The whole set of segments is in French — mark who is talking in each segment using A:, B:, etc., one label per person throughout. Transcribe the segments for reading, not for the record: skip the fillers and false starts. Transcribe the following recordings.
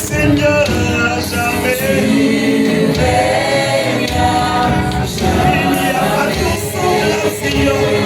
A: Seigneur, à jamais. Il n'y a pas de semblable, Seigneur.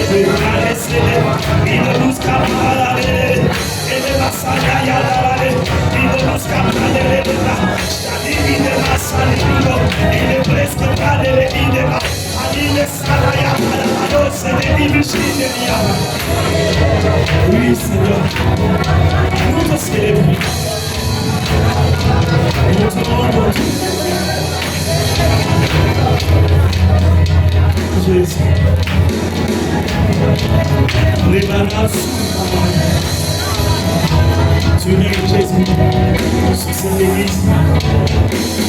A: Tu Il est presque pas de l'Indéma. Il est Saraya, alors c'est des divisions de Niama. Oui, Seigneur. Nous te célébrons. Nous te rendons. Jésus. Les bananes tu règnes Jésus sur cette église.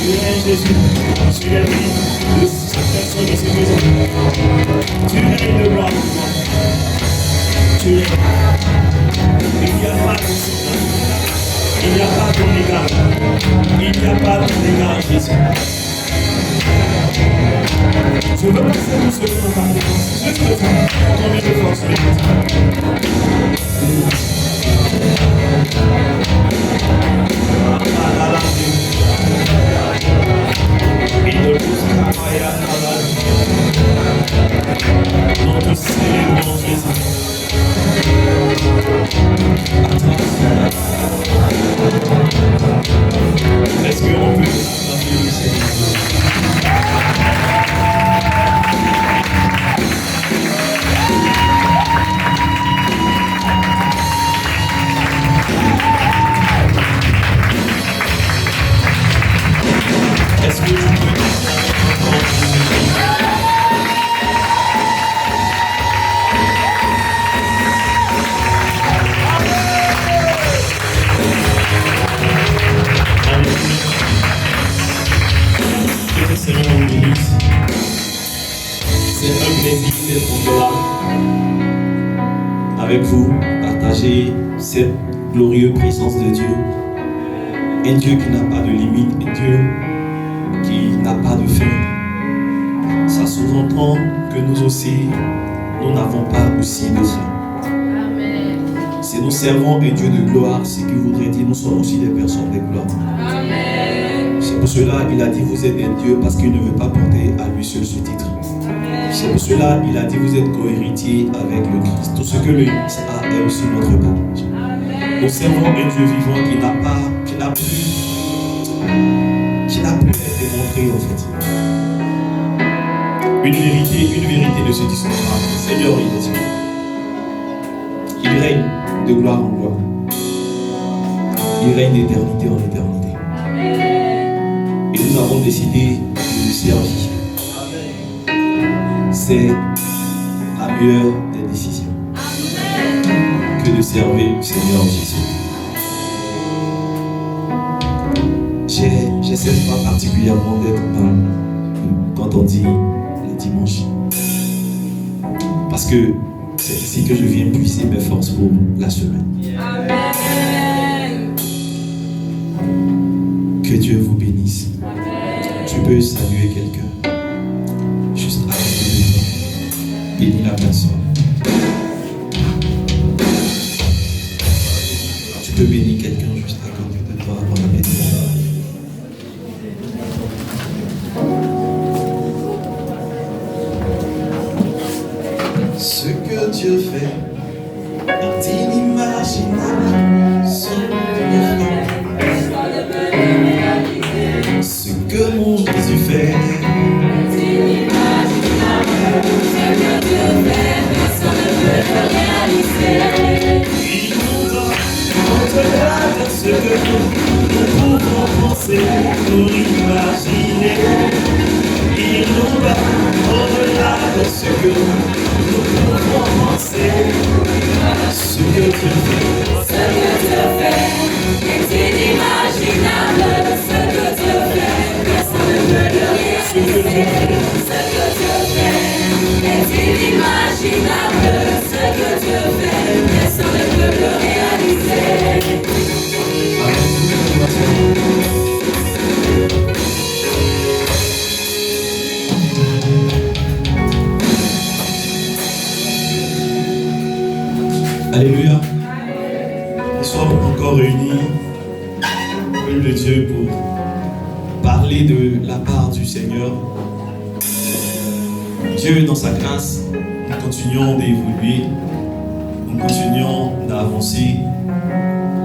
A: Tu règnes Jésus sur la vie de chaque personne ici présente. Tu règnes de gloire. Tu règnes. Il n'y a pas de silence. Il n'y a pas de dégâts. Il n'y a pas de dégâts, Jésus. Je veux passer tout ce que nous parlons. Juste le temps. Combien de force notre célébrons Jésus. Est-ce qu'on peut acclamer le Seigneur? Est-ce que tu peux que le Seigneur nous bénisse. C'est un plaisir d'être là avec vous, partager cette glorieuse présence de Dieu. Un Dieu qui n'a pas de limite, un Dieu qui n'a pas de fin. Ça sous-entend que nous aussi, nous n'avons pas aussi de fin. Amen. Si nous servons un Dieu de gloire, ce qui voudrait dire nous sommes aussi des personnes de gloire. Amen. C'est pour cela qu'il a dit vous êtes un Dieu parce qu'il ne veut pas porter à lui seul ce titre. Amen. C'est pour cela qu'il a dit vous êtes co-héritiers avec le Christ. Tout ce que le Christ a est aussi notre partage. Nous servons un Dieu vivant qui n'a plus à être démontré en fait. Une vérité de ce discours. Seigneur, il est Dieu. Il règne de gloire en gloire. Il règne d'éternité en éternité. Amen. Et nous avons décidé de le servir. Amen. C'est la meilleure des décisions. Amen. Que de servir le Seigneur Jésus. J'ai cette joie particulièrement d'être quand on dit les dimanches. Parce que c'est ici que je viens puiser mes forces pour la semaine. Amen. Que Dieu vous bénisse. Amen. Tu peux saluer quelqu'un. Juste avant de bénir la personne. Tu peux bénir quelqu'un juste à côté de toi avant la bénédiction. Ce que Dieu fait est inimaginable. Ce que mon Jésus fait est inimaginable. Ce que Dieu fait, personne ne peut le réaliser. Il nous donne au-delà de ce que nous pouvons penser ou imaginer. Il nous donne au-delà de ce que nous pouvons penser. Ce que Dieu fait est inimaginable. Ce que Dieu fait, personne ne peut le réaliser. Ce que Dieu fait est inimaginable. Ce que Dieu fait, personne ne peut le réaliser. Alléluia. Nous sommes encore réunis, peuple de Dieu, pour parler de la part du Seigneur. Dieu, dans sa grâce, nous continuons d'évoluer, nous continuons d'avancer,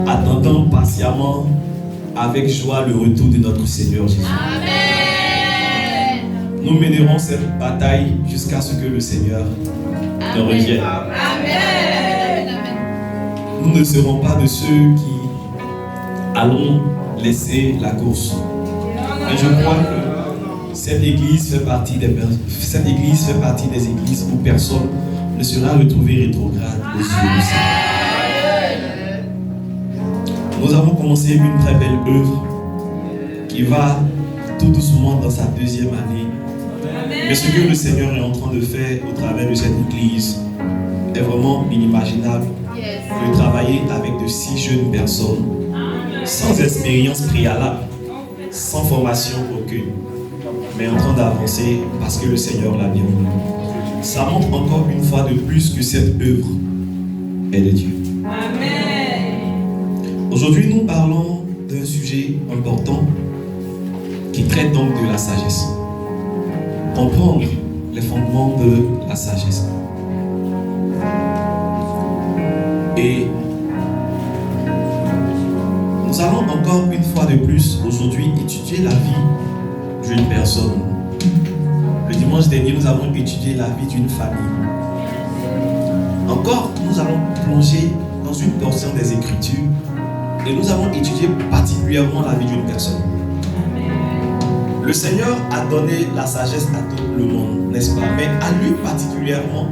A: attendant patiemment, avec joie, le retour de notre Seigneur Jésus. Amen.
B: nous mènerons cette bataille jusqu'à ce que le Seigneur ne revienne.
C: Amen.
B: Nous ne serons pas de ceux qui allons laisser la course. Mais je crois que cette église fait partie des églises où personne ne sera retrouvé rétrograde aux yeux du Seigneur. Nous avons commencé une très belle œuvre qui va tout doucement dans sa deuxième année. Mais ce que le Seigneur est en train de faire au travers de cette église est vraiment inimaginable. De travailler avec de si jeunes personnes, sans expérience préalable, sans formation aucune, mais en train d'avancer parce que le Seigneur l'a bien voulu. Ça montre encore une fois de plus que cette œuvre est de Dieu. Aujourd'hui, nous parlons d'un sujet important qui traite donc de la sagesse. Comprendre les fondements de la sagesse. Et nous allons encore une fois de plus aujourd'hui étudier la vie d'une personne. Le dimanche dernier, nous avons étudié la vie d'une famille. Encore, nous allons plonger dans une portion des Écritures et nous allons étudier particulièrement la vie d'une personne. Le Seigneur a donné la sagesse à tout le monde, n'est-ce pas? Mais à lui particulièrement,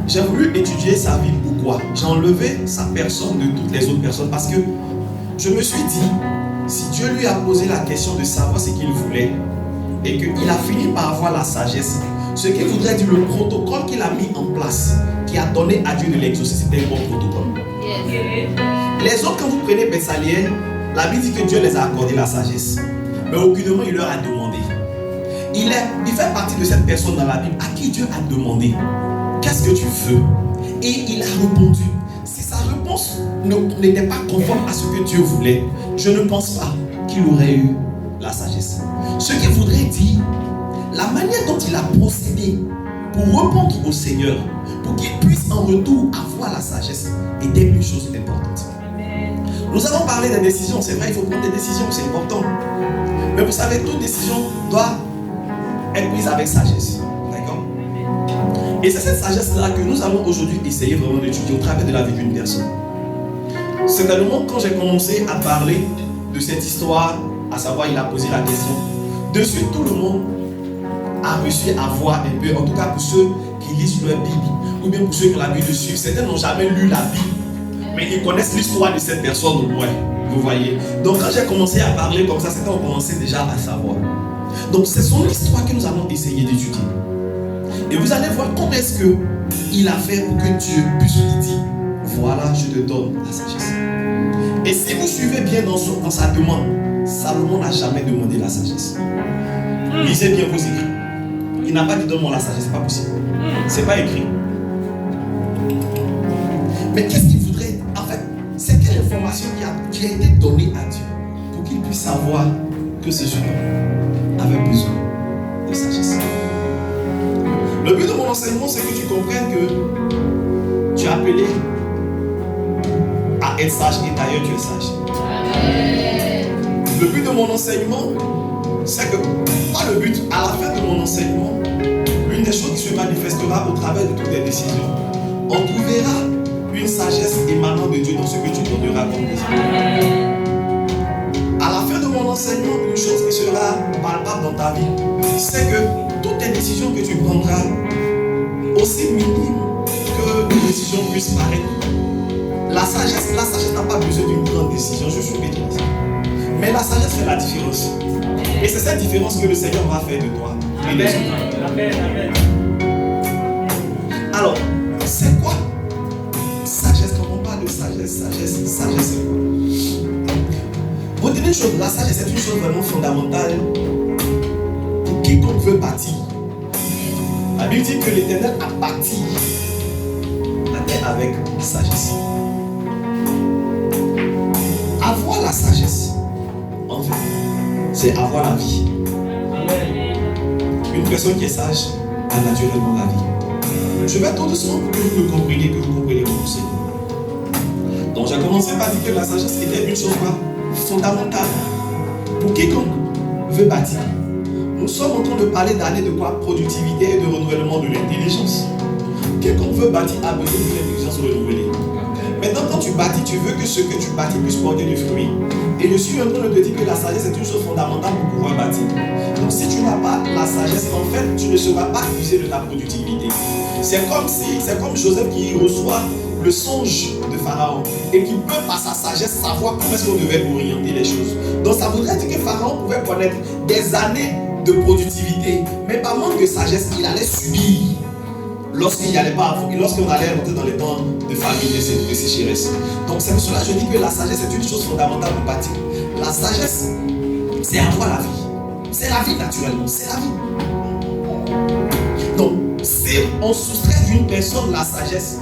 B: j'ai voulu étudier sa vie. Pourquoi? J'ai enlevé sa personne de toutes les autres personnes parce que je me suis dit, si Dieu lui a posé la question de savoir ce qu'il voulait et qu'il a fini par avoir la sagesse, ce qu'il voudrait dire, le protocole qu'il a mis en place, qui a donné à Dieu de l'exaucer, c'était un bon protocole. Les autres, quand vous prenez Bessaliel, la Bible dit que Dieu les a accordé la sagesse, mais aucunement il leur a demandé. Il fait partie de cette personne dans la Bible à qui Dieu a demandé, qu'est-ce que tu veux? Et il a répondu. Si sa réponse n'était pas conforme à ce que Dieu voulait, je ne pense pas qu'il aurait eu la sagesse. Ce qui voudrait dire, la manière dont il a procédé pour répondre au Seigneur, pour qu'il puisse en retour avoir la sagesse, était une chose importante. Nous avons parlé des décisions, c'est vrai, il faut prendre des décisions, c'est important. Mais vous savez, toute décision doit être prise avec sagesse. D'accord? Et c'est cette sagesse-là que nous allons aujourd'hui essayer vraiment d'étudier au travers de la vie d'une personne. C'est à le moment quand j'ai commencé à parler de cette histoire, à savoir, il a posé la question. De suite, tout le monde a réussi à voir un peu, en tout cas pour ceux qui lisent leur Bible, ou bien pour ceux qui ont l'habitude de suivre. Certains n'ont jamais lu la Bible, mais ils connaissent l'histoire de cette personne au moins. Vous voyez? Donc quand j'ai commencé à parler comme ça, certains ont commencé déjà à savoir. Donc c'est son histoire que nous allons essayer d'étudier. Et vous allez voir comment est-ce qu'il a fait pour que Dieu puisse lui dire, voilà, je te donne la sagesse. Et si vous suivez bien dans sa demande, Salomon n'a jamais demandé la sagesse. Lisez bien vos écrits. Il n'a pas dit donne-moi la sagesse, c'est pas possible. C'est pas écrit. Mais qu'est-ce qu'il voudrait? En fait, c'est quelle information qui a été donnée à Dieu pour qu'il puisse savoir que ce jeune homme avait besoin de sagesse. Le but de mon enseignement, c'est que tu comprennes que tu es appelé à être sage et d'ailleurs tu es sage. Le but de mon enseignement, c'est que, pas le but, à la fin de mon enseignement, l'une des choses qui se manifestera au travers de toutes les décisions, on trouvera une sagesse émanant de Dieu dans ce que tu donneras comme décision. À la fin de mon enseignement, une chose qui sera palpable dans ta vie, c'est que toutes les décisions que tu prendras, aussi minimes que les décisions puissent paraître, la sagesse n'a pas besoin d'une grande décision, je suis pétri. Mais la sagesse fait la différence. Et c'est cette différence que le Seigneur va faire de toi. Amen. Alors, c'est quoi sagesse? Quand on parle de sagesse c'est quoi? Retenez une chose, la sagesse est une chose vraiment fondamentale pour quiconque veut bâtir. La Bible dit que l'Éternel a bâti la terre avec sagesse. Avoir la sagesse, en fait, c'est avoir la vie. Une personne qui est sage a naturellement la vie. Je vais tout doucement pour que vous le compreniez, que vous compreniez mon enseignement. Donc j'ai commencé par dire que la sagesse était une chose fondamentale pour quiconque veut bâtir. Nous sommes en train de parler d'années de quoi? Productivité et de renouvellement de l'intelligence. Quelqu'un veut bâtir a besoin d'une intelligence renouvelée. Maintenant, quand tu bâtis, tu veux que ce que tu bâtis puisse porter du fruit. Et je suis en train de te dire que la sagesse est une chose fondamentale pour pouvoir bâtir. Donc si tu n'as pas la sagesse, en fait, tu ne seras pas accusé de ta productivité. C'est comme Joseph qui reçoit le songe de Pharaon et qui peut par sa sagesse savoir comment est-ce qu'on devait orienter les choses. Donc ça voudrait dire que Pharaon pouvait connaître des années de productivité, mais par manque de sagesse, il allait subir lorsqu'on allait rentrer dans les temps de famine et de sécheresse. Donc c'est pour cela que je dis que la sagesse est une chose fondamentale pour bâtir. La sagesse, c'est avoir la vie. C'est la vie naturellement, c'est la vie. Donc si on soustrait d'une personne la sagesse,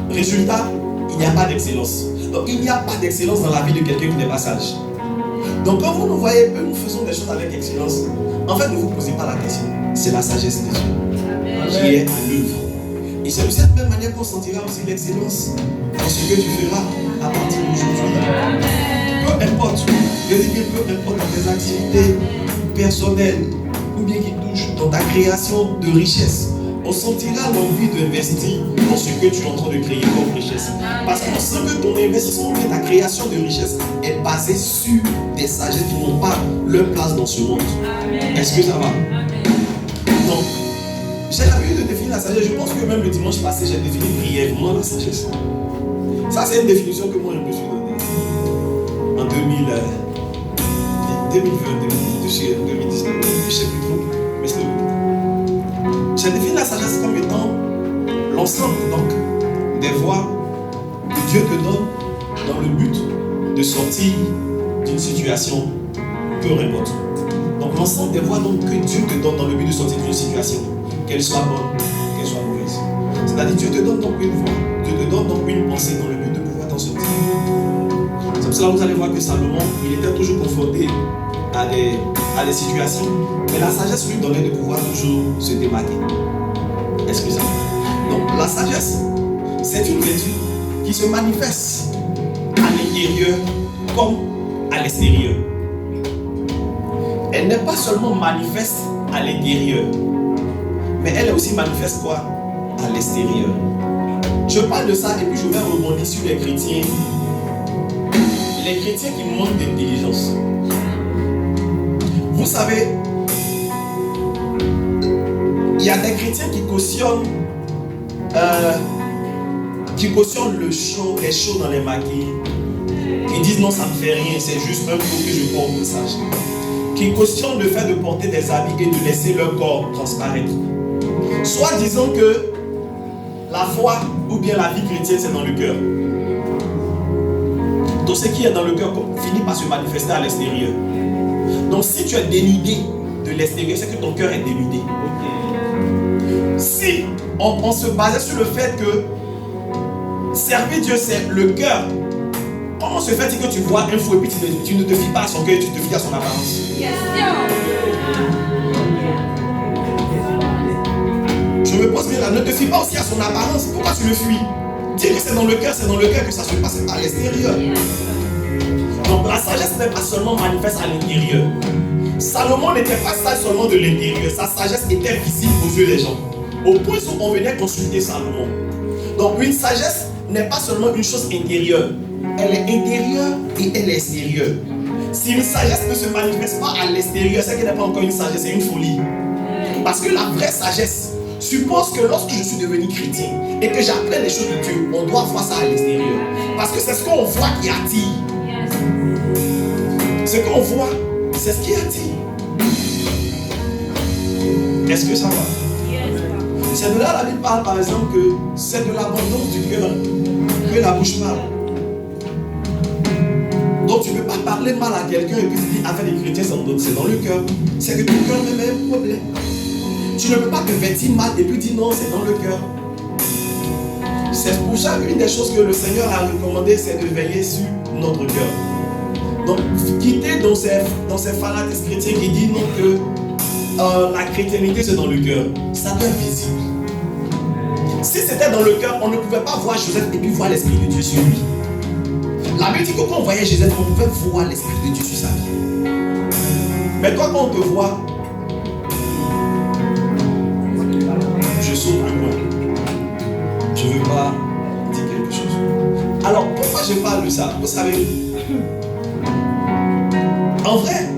B: résultat, il n'y a pas d'excellence. Donc il n'y a pas d'excellence dans la vie de quelqu'un qui n'est pas sage. Donc quand vous nous voyez, nous faisons des choses avec excellence, en fait ne vous posez pas la question. C'est la sagesse de Dieu qui est à l'œuvre. Et c'est de cette même manière qu'on sentira aussi l'excellence dans ce que tu feras à partir d'aujourd'hui. Peu importe, je dis que peu importe dans tes activités personnelles ou bien qui touchent dans ta création de richesse, on sentira l'envie d'investir dans ce que tu es en train de créer comme richesse. Parce qu'on sent que ton investissement et ta création de richesse est basée sur des sagesses qui n'ont pas leur place dans ce monde. Est-ce que ça va? Donc, j'ai l'habitude de définir la sagesse. Je pense que même le dimanche passé, j'ai défini brièvement la sagesse. Ça, c'est une définition que moi je me suis donnée en 2020, 2019, je ne sais plus trop, mais c'est j'ai défini la sagesse comme étant l'ensemble donc des voies que Dieu te donne dans le but de sortir d'une situation, peu importe. Donc l'ensemble des voies donc, que Dieu te donne dans le but de sortir d'une situation, qu'elle soit bonne, qu'elle soit mauvaise. C'est-à-dire Dieu te donne donc une voie, Dieu te donne donc une pensée dans le but de pouvoir t'en sortir. C'est pour cela que vous allez voir que Salomon, il était toujours confronté à des situations, mais la sagesse lui donnait de pouvoir toujours se démarquer. Est-ce que ça va? Donc la sagesse, c'est une vertu qui se manifeste à l'intérieur comme à l'extérieur. Elle n'est pas seulement manifeste à l'intérieur, mais elle est aussi manifeste quoi? À l'extérieur. Je parle de ça et puis je vais rebondir sur les chrétiens qui manquent d'intelligence. Vous savez, il y a des chrétiens qui cautionnent les shows dans les maquilles. Qui disent non, ça ne fait rien, c'est juste un coup que je porte au message. Qui cautionnent le fait de porter des habits et de laisser leur corps transparaître. Soit disant que la foi ou bien la vie chrétienne c'est dans le cœur. Donc ce qui est dans le cœur finit par se manifester à l'extérieur. Donc si tu es dénudé de l'extérieur, c'est que ton cœur est dénudé. Si on se basait sur le fait que servir Dieu c'est le cœur, comment se fait-il que tu vois un fou et puis tu ne te fies pas à son cœur, tu te fies à son apparence? Je me pose bien là, ne te fie pas aussi à son apparence, pourquoi tu le fuis? Dis que c'est dans le cœur que ça se passe à l'extérieur. Donc la sagesse n'est pas seulement manifeste à l'intérieur. Salomon n'était pas sage seulement de l'intérieur, sa sagesse était visible aux yeux des gens. Au point où on venait consulter Salomon. Donc une sagesse n'est pas seulement une chose intérieure, elle est intérieure et elle est extérieure. Si une sagesse ne se manifeste pas à l'extérieur, c'est qu'elle n'est pas encore une sagesse, c'est une folie. Parce que la vraie sagesse suppose que lorsque je suis devenu chrétien et que j'apprends les choses de Dieu, on doit voir ça à l'extérieur. Parce que c'est ce qu'on voit qui attire. Ce qu'on voit, c'est ce qui attire. Est-ce que ça va? C'est de là la Bible parle par exemple que c'est de l'abondance du cœur que la bouche parle. Donc tu ne peux pas parler mal à quelqu'un et puis tu dis avec les chrétiens c'est dans le cœur. C'est que ton cœur même a un problème. Tu ne peux pas te vêtir mal et puis dire non, c'est dans le cœur. C'est pour ça qu'une des choses que le Seigneur a recommandé, c'est de veiller sur notre cœur. Donc, quitter dans ces fanatismes chrétiens qui disent non que la chrétienté c'est dans le cœur. Ça doit être visible. Si c'était dans le cœur, on ne pouvait pas voir Joseph et puis voir l'Esprit de Dieu sur lui. La Bible dit que quand on voyait Joseph, on pouvait voir l'Esprit de Dieu sur sa vie. Mais toi, quand on te voit, ça. Vous savez, en vrai,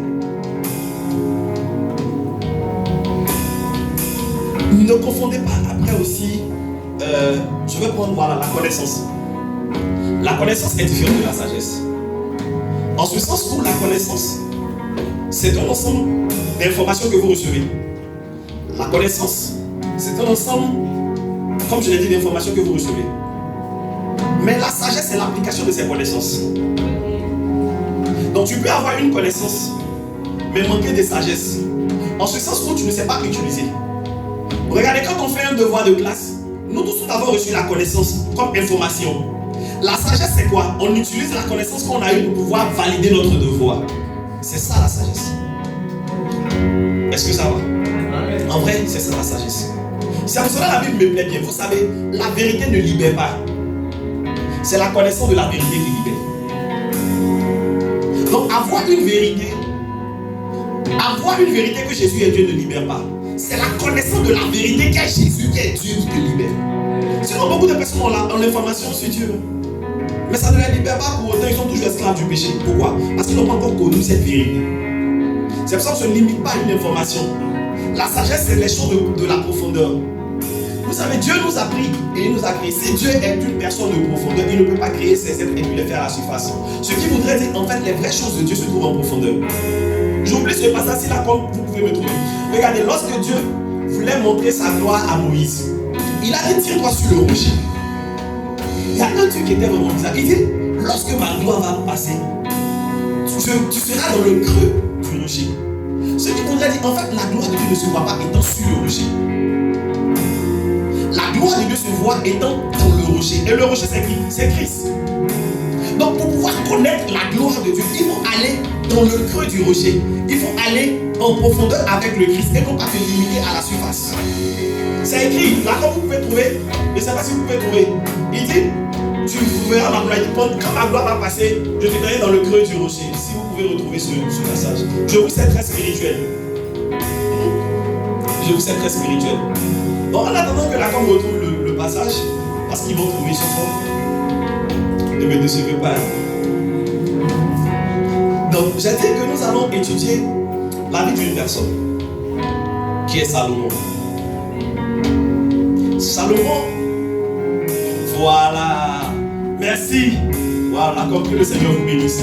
B: ne confondez pas après aussi, je vais prendre voilà, la connaissance. La connaissance est différente de la sagesse. En ce sens où la connaissance, c'est un ensemble d'informations que vous recevez. La connaissance, c'est un ensemble, comme je l'ai dit, d'informations que vous recevez. Mais la sagesse, c'est l'application de ces connaissances. Donc tu peux avoir une connaissance, mais manquer de sagesse. En ce sens où tu ne sais pas utiliser. Regardez, quand on fait un devoir de classe, nous tous avons reçu la connaissance comme information. La sagesse, c'est quoi? On utilise la connaissance qu'on a eue pour pouvoir valider notre devoir. C'est ça la sagesse. Est-ce que ça va? En vrai, c'est ça la sagesse. C'est pour cela que la Bible me plaît bien. Vous savez, la vérité ne libère pas. C'est la connaissance de la vérité qui libère. Donc avoir une vérité que Jésus est Dieu ne libère pas. C'est la connaissance de la vérité qu'est Jésus qui est Dieu qui te libère. Sinon, beaucoup de personnes ont l'information sur Dieu. Mais ça ne les libère pas pour autant, ils sont toujours esclaves du péché. Pourquoi? Parce qu'ils n'ont pas encore connu cette vérité. C'est pour ça qu'on ne se limite pas à une information. La sagesse, c'est les choses de la profondeur. Vous savez, Dieu nous a pris et il nous a créé. Si Dieu est une personne de profondeur, il ne peut pas créer ses êtres et puis les faire à la surface. Ce qui voudrait dire, en fait, les vraies choses de Dieu se trouvent en profondeur. J'oublie ce passage là, comme vous pouvez me trouver. Regardez, lorsque Dieu voulait montrer sa gloire à Moïse, il a dit, tiens-toi sur le rocher. Il y a un truc qui était vraiment bizarre. Il dit, lorsque ma gloire va passer, tu seras dans le creux du rocher. Ce qui voudrait dire, en fait, la gloire de Dieu ne se voit pas étant sur le rocher. La gloire de Dieu se voit étant dans le rocher. Et le rocher, c'est qui? C'est Christ. Donc, pour pouvoir connaître la gloire de Dieu, il faut aller dans le creux du rocher. Il faut aller en profondeur avec le Christ et non pas te limiter à la surface. C'est écrit, là, comme vous pouvez trouver, je ne sais pas si vous pouvez trouver, il dit, tu verras ma gloire. Il dit, quand ma gloire va passer, je te verrai dans le creux du rocher. Si vous pouvez retrouver ce passage. Je vous sais très spirituel. Je vous sais très spirituel. Bon, en attendant que la femme retrouve le passage, parce qu'ils vont trouver ce fond, ne me décevez pas. Donc, j'ai dit que nous allons étudier la vie d'une personne, qui est Salomon. Salomon, voilà, merci. Voilà, comme que le Seigneur vous bénisse.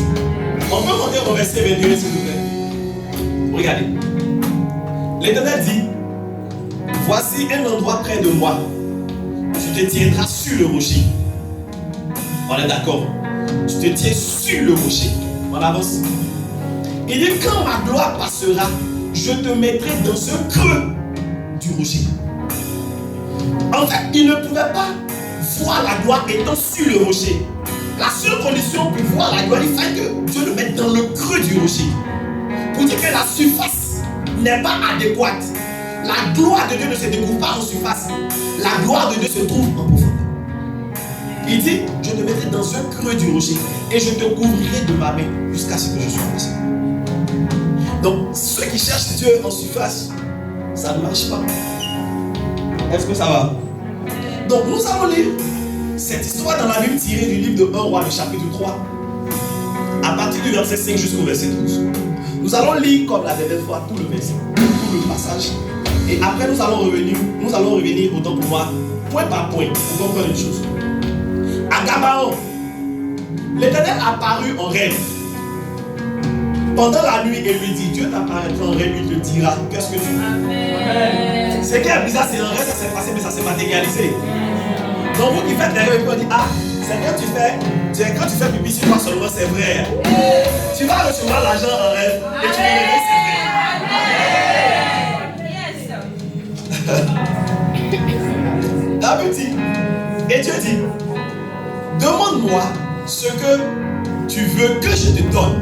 B: On peut monter au verset 21, s'il vous plaît. Regardez. L'Éternel dit, voici un endroit près de moi. Tu te tiendras sur le rocher. On est d'accord? Tu te tiens sur le rocher. On avance. Il dit, quand ma gloire passera, je te mettrai dans ce creux du rocher. En fait, il ne pouvait pas voir la gloire étant sur le rocher. La seule condition pour voir la gloire, il fallait que Dieu le mette dans le creux du rocher. Pour dire que la surface n'est pas adéquate. La gloire de Dieu ne se découvre pas en surface. La gloire de Dieu se trouve en profondeur. Il dit, je te mettrai dans un creux du rocher et je te couvrirai de ma main jusqu'à ce que je sois passé. Donc, ceux qui cherchent Dieu en surface, ça ne marche pas. Est-ce que ça va? Donc, nous allons lire cette histoire dans la Bible tirée du livre de 1 Roi, le chapitre 3, à partir du verset 5 jusqu'au verset 12. Nous allons lire comme la dernière fois tout le verset, tout le passage. Et après, nous allons revenir autant pour moi, point par point, pour comprendre une chose. À Gabaon, l'Éternel apparut en rêve. Pendant la nuit, il lui dit, Dieu t'apparaîtra en rêve, il te dira, qu'est-ce que tu veux? Ce qui est bizarre, c'est un rêve, ça s'est passé, mais ça s'est matérialisé. Donc vous qui faites des rêves, on dit, ah, c'est quand tu fais pipi sur toi seulement, c'est vrai. Tu vas recevoir l'argent en rêve, et tu vas réveiller, c'est vrai. La Bible dit, et Dieu dit, demande-moi ce que tu veux que je te donne.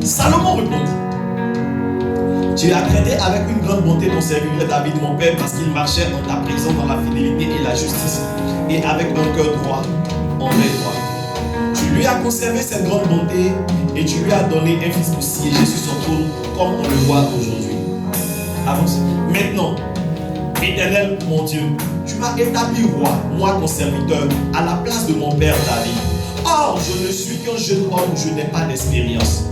B: Salomon répondit, tu as traité avec une grande bonté ton serviteur David mon père parce qu'il marchait en ta présence dans la fidélité et la justice et avec un cœur droit envers toi. Tu lui as conservé cette grande bonté et tu lui as donné un fils pour siéger sur son trône comme on le voit aujourd'hui. Avance. Maintenant, Éternel mon Dieu, tu m'as établi roi, moi ton serviteur, à la place de mon père David. Or, je ne suis qu'un jeune homme, je n'ai pas d'expérience.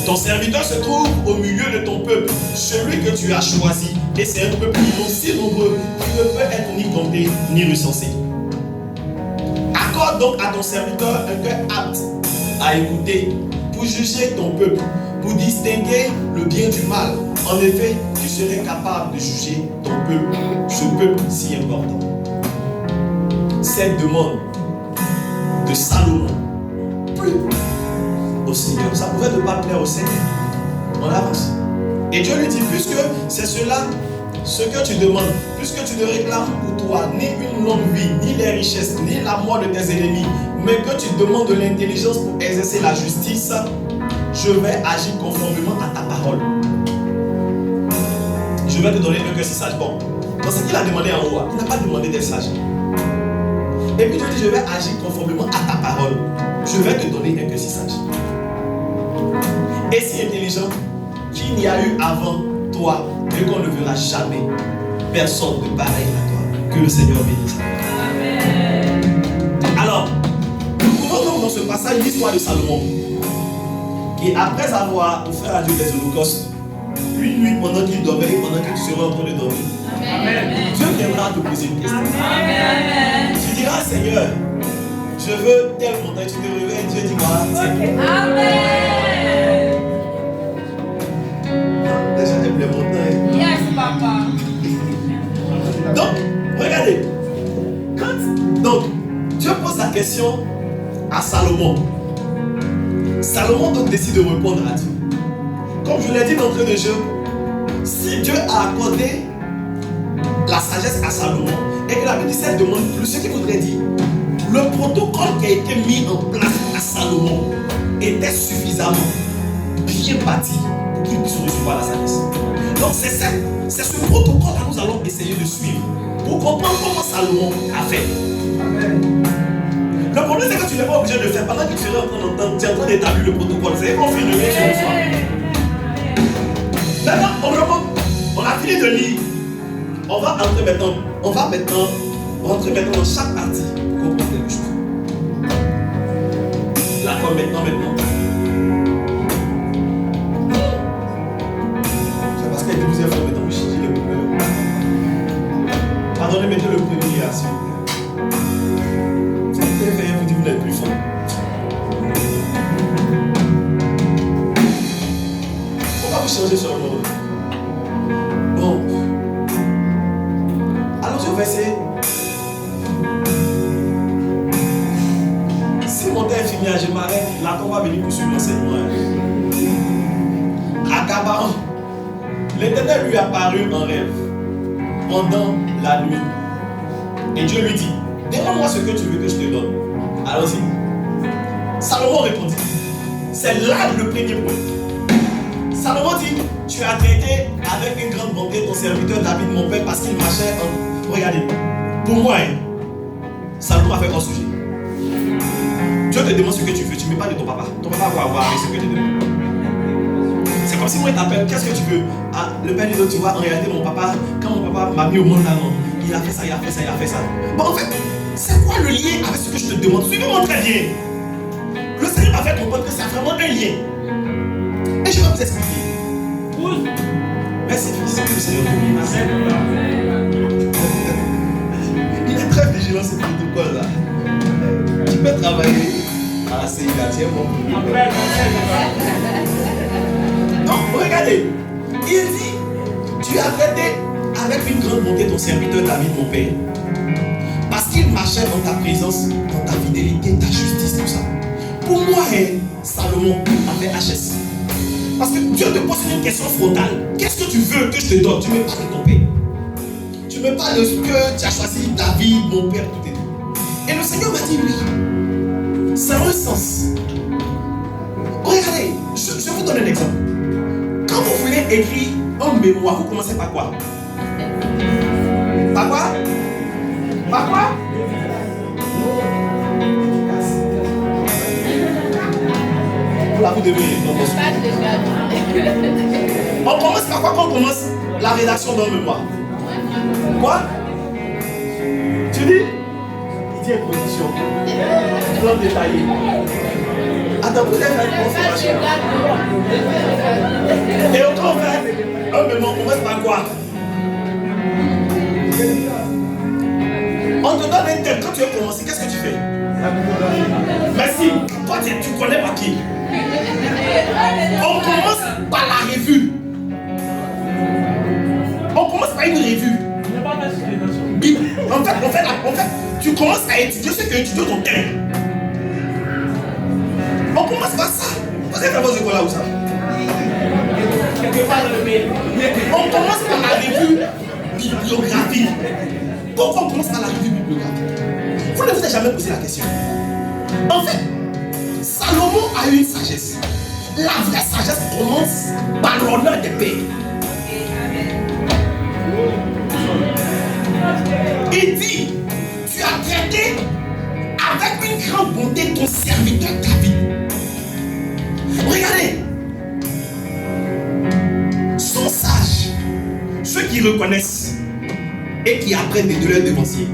B: Ton serviteur se trouve au milieu de ton peuple, celui que tu as choisi. Et c'est un peuple si nombreux qui ne peut être ni compté ni recensé. Accorde donc à ton serviteur un cœur apte à écouter pour juger ton peuple, pour distinguer le bien du mal. En effet, tu serais capable de juger ton peuple, ce peuple si important. Cette demande de Salomon plus au Seigneur. Ça pouvait ne pas plaire au Seigneur. On avance. Et Dieu lui dit, puisque c'est cela, ce que tu demandes, puisque tu ne réclames pour toi ni une longue vie, ni les richesses, ni la mort de tes ennemis, mais que tu demandes de l'intelligence pour exercer la justice, je vais agir conformément à ta parole. Je vais te donner un cœur si sage. Bon, dans ce qu'il a demandé en haut, il n'a pas demandé d'être sage. Et puis Dieu dit, je vais agir conformément à ta parole. Je vais te donner un cœur si sage. Et si intelligent qu'il n'y a eu avant toi et qu'on ne verra jamais personne de pareil à toi. Que le Seigneur bénisse. Amen. Alors, nous trouvons donc dans ce passage l'histoire de Salomon qui, après avoir offert à Dieu des holocaustes, une nuit pendant qu'il dormait et pendant qu'il serait en train de dormir, Amen. Dieu viendra te poser une question. Amen. Tu diras, Seigneur, je veux tel montagne, tu te réveilles, Dieu dit quoi? Okay. Amen. Déjà, j'aime les montagnes.
C: Yes, papa.
B: Donc, regardez. Donc, Dieu pose la question à Salomon. Salomon donc décide de répondre à Dieu. Comme je l'ai dit d'entrée de jeu, si Dieu a accordé la sagesse à Salomon et que la Bible dit cette demande plus, ce qui voudrait dire, le protocole qui a été mis en place à Salomon était suffisamment bien bâti pour qu'il puisse recevoir la sagesse. Donc c'est ce protocole que nous allons essayer de suivre pour comprendre comment Salomon a fait. Amen. Le problème c'est que tu n'es pas obligé de le faire pendant que tu es en train d'entendre, tu es en train d'établir le protocole. C'est qu'on fait le mieux sur le soir. Maintenant, on a fini de lire. On va rentrer maintenant dans chaque partie pour comprendre quelque chose. Là, comme maintenant. C'est parce qu'il y a plusieurs fois maintenant que je dis le premier. Pardonnez, mettez le premier là, s'il vous plaît. Ça peut faire vous dire vous n'êtes plus fort. Pourquoi vous changez sur le mot? Bon. Alors au verset. Si mon temps est fini, je m'arrête. Là, on va venir poursuivre l'enseignement. À Gabaon, l'Éternel lui apparut en rêve pendant la nuit. Et Dieu lui dit, demande-moi ce que tu veux que je te donne. Allons-y. Salomon répondit. C'est là le premier point. Salomon dit, tu as traité avec une grande bonté ton serviteur David, mon père, parce qu'il marchait en... Regardez, pour moi, Salomon a fait un sujet. Dieu te demande ce que tu veux, tu ne mets pas de ton papa. Ton papa va avoir avec ce que tu demandes. C'est comme si moi il t'appelle, qu'est-ce que tu veux? Ah, le père dit, tu vois, en réalité, mon papa, quand mon papa m'a mis au monde là, non, il a fait ça, il a fait ça, il a fait ça. Bon, en fait, c'est quoi le lien avec ce que je te demande? Suivez-moi très bien. Le Seigneur m'a fait comprendre que c'est vraiment un lien. Et je vais vous expliquer. Merci, fils. Le Seigneur te bénisse. Il est très vigilant, ce protocole là. Tu peux travailler à la CIA, tiens mon premier. Donc, regardez. Il dit, tu as traité avec une grande bonté ton serviteur David, mon père. Parce qu'il marchait dans ta présence, dans ta fidélité, ta justice, tout ça. Pour moi, Salomon avait HS. Parce que Dieu te pose une question frontale. Qu'est-ce que tu veux que je te donne? Tu me parles de ton père. Tu me parles de ce que tu as choisi, David, mon père, tout est tout. Et le Seigneur m'a dit oui. Ça a un sens. Regardez, je vous donne un exemple. Quand vous voulez écrire un mémoire, vous commencez par quoi? Par quoi? Par quoi? Là, vous devez répondre. On commence par quoi quand on commence la rédaction d'un mémoire? Quoi? Tu dis? 10 positions. Plan détaillé. Attends, vous avez fait une consommation. Et quand on fait un moment, on commence par quoi? On te donne un thème. Quand tu veux commencer, qu'est-ce que tu fais? Merci. Toi, tu connais pas qui? On commence par la revue. On commence par une revue. En fait, tu commences à étudier ce que étudies ton thème. On commence par ça. Vous avez fait vos écoles là où ça? On commence par la revue bibliographie. Pourquoi on commence par la revue bibliographie? Vous ne vous avez jamais posé la question. En fait, Salomon a eu une sagesse. La vraie sagesse commence par l'honneur des pères. Il dit, tu as traité avec une grande bonté ton serviteur David. Regardez, sont sages ceux qui reconnaissent et qui apprennent de leurs devanciers.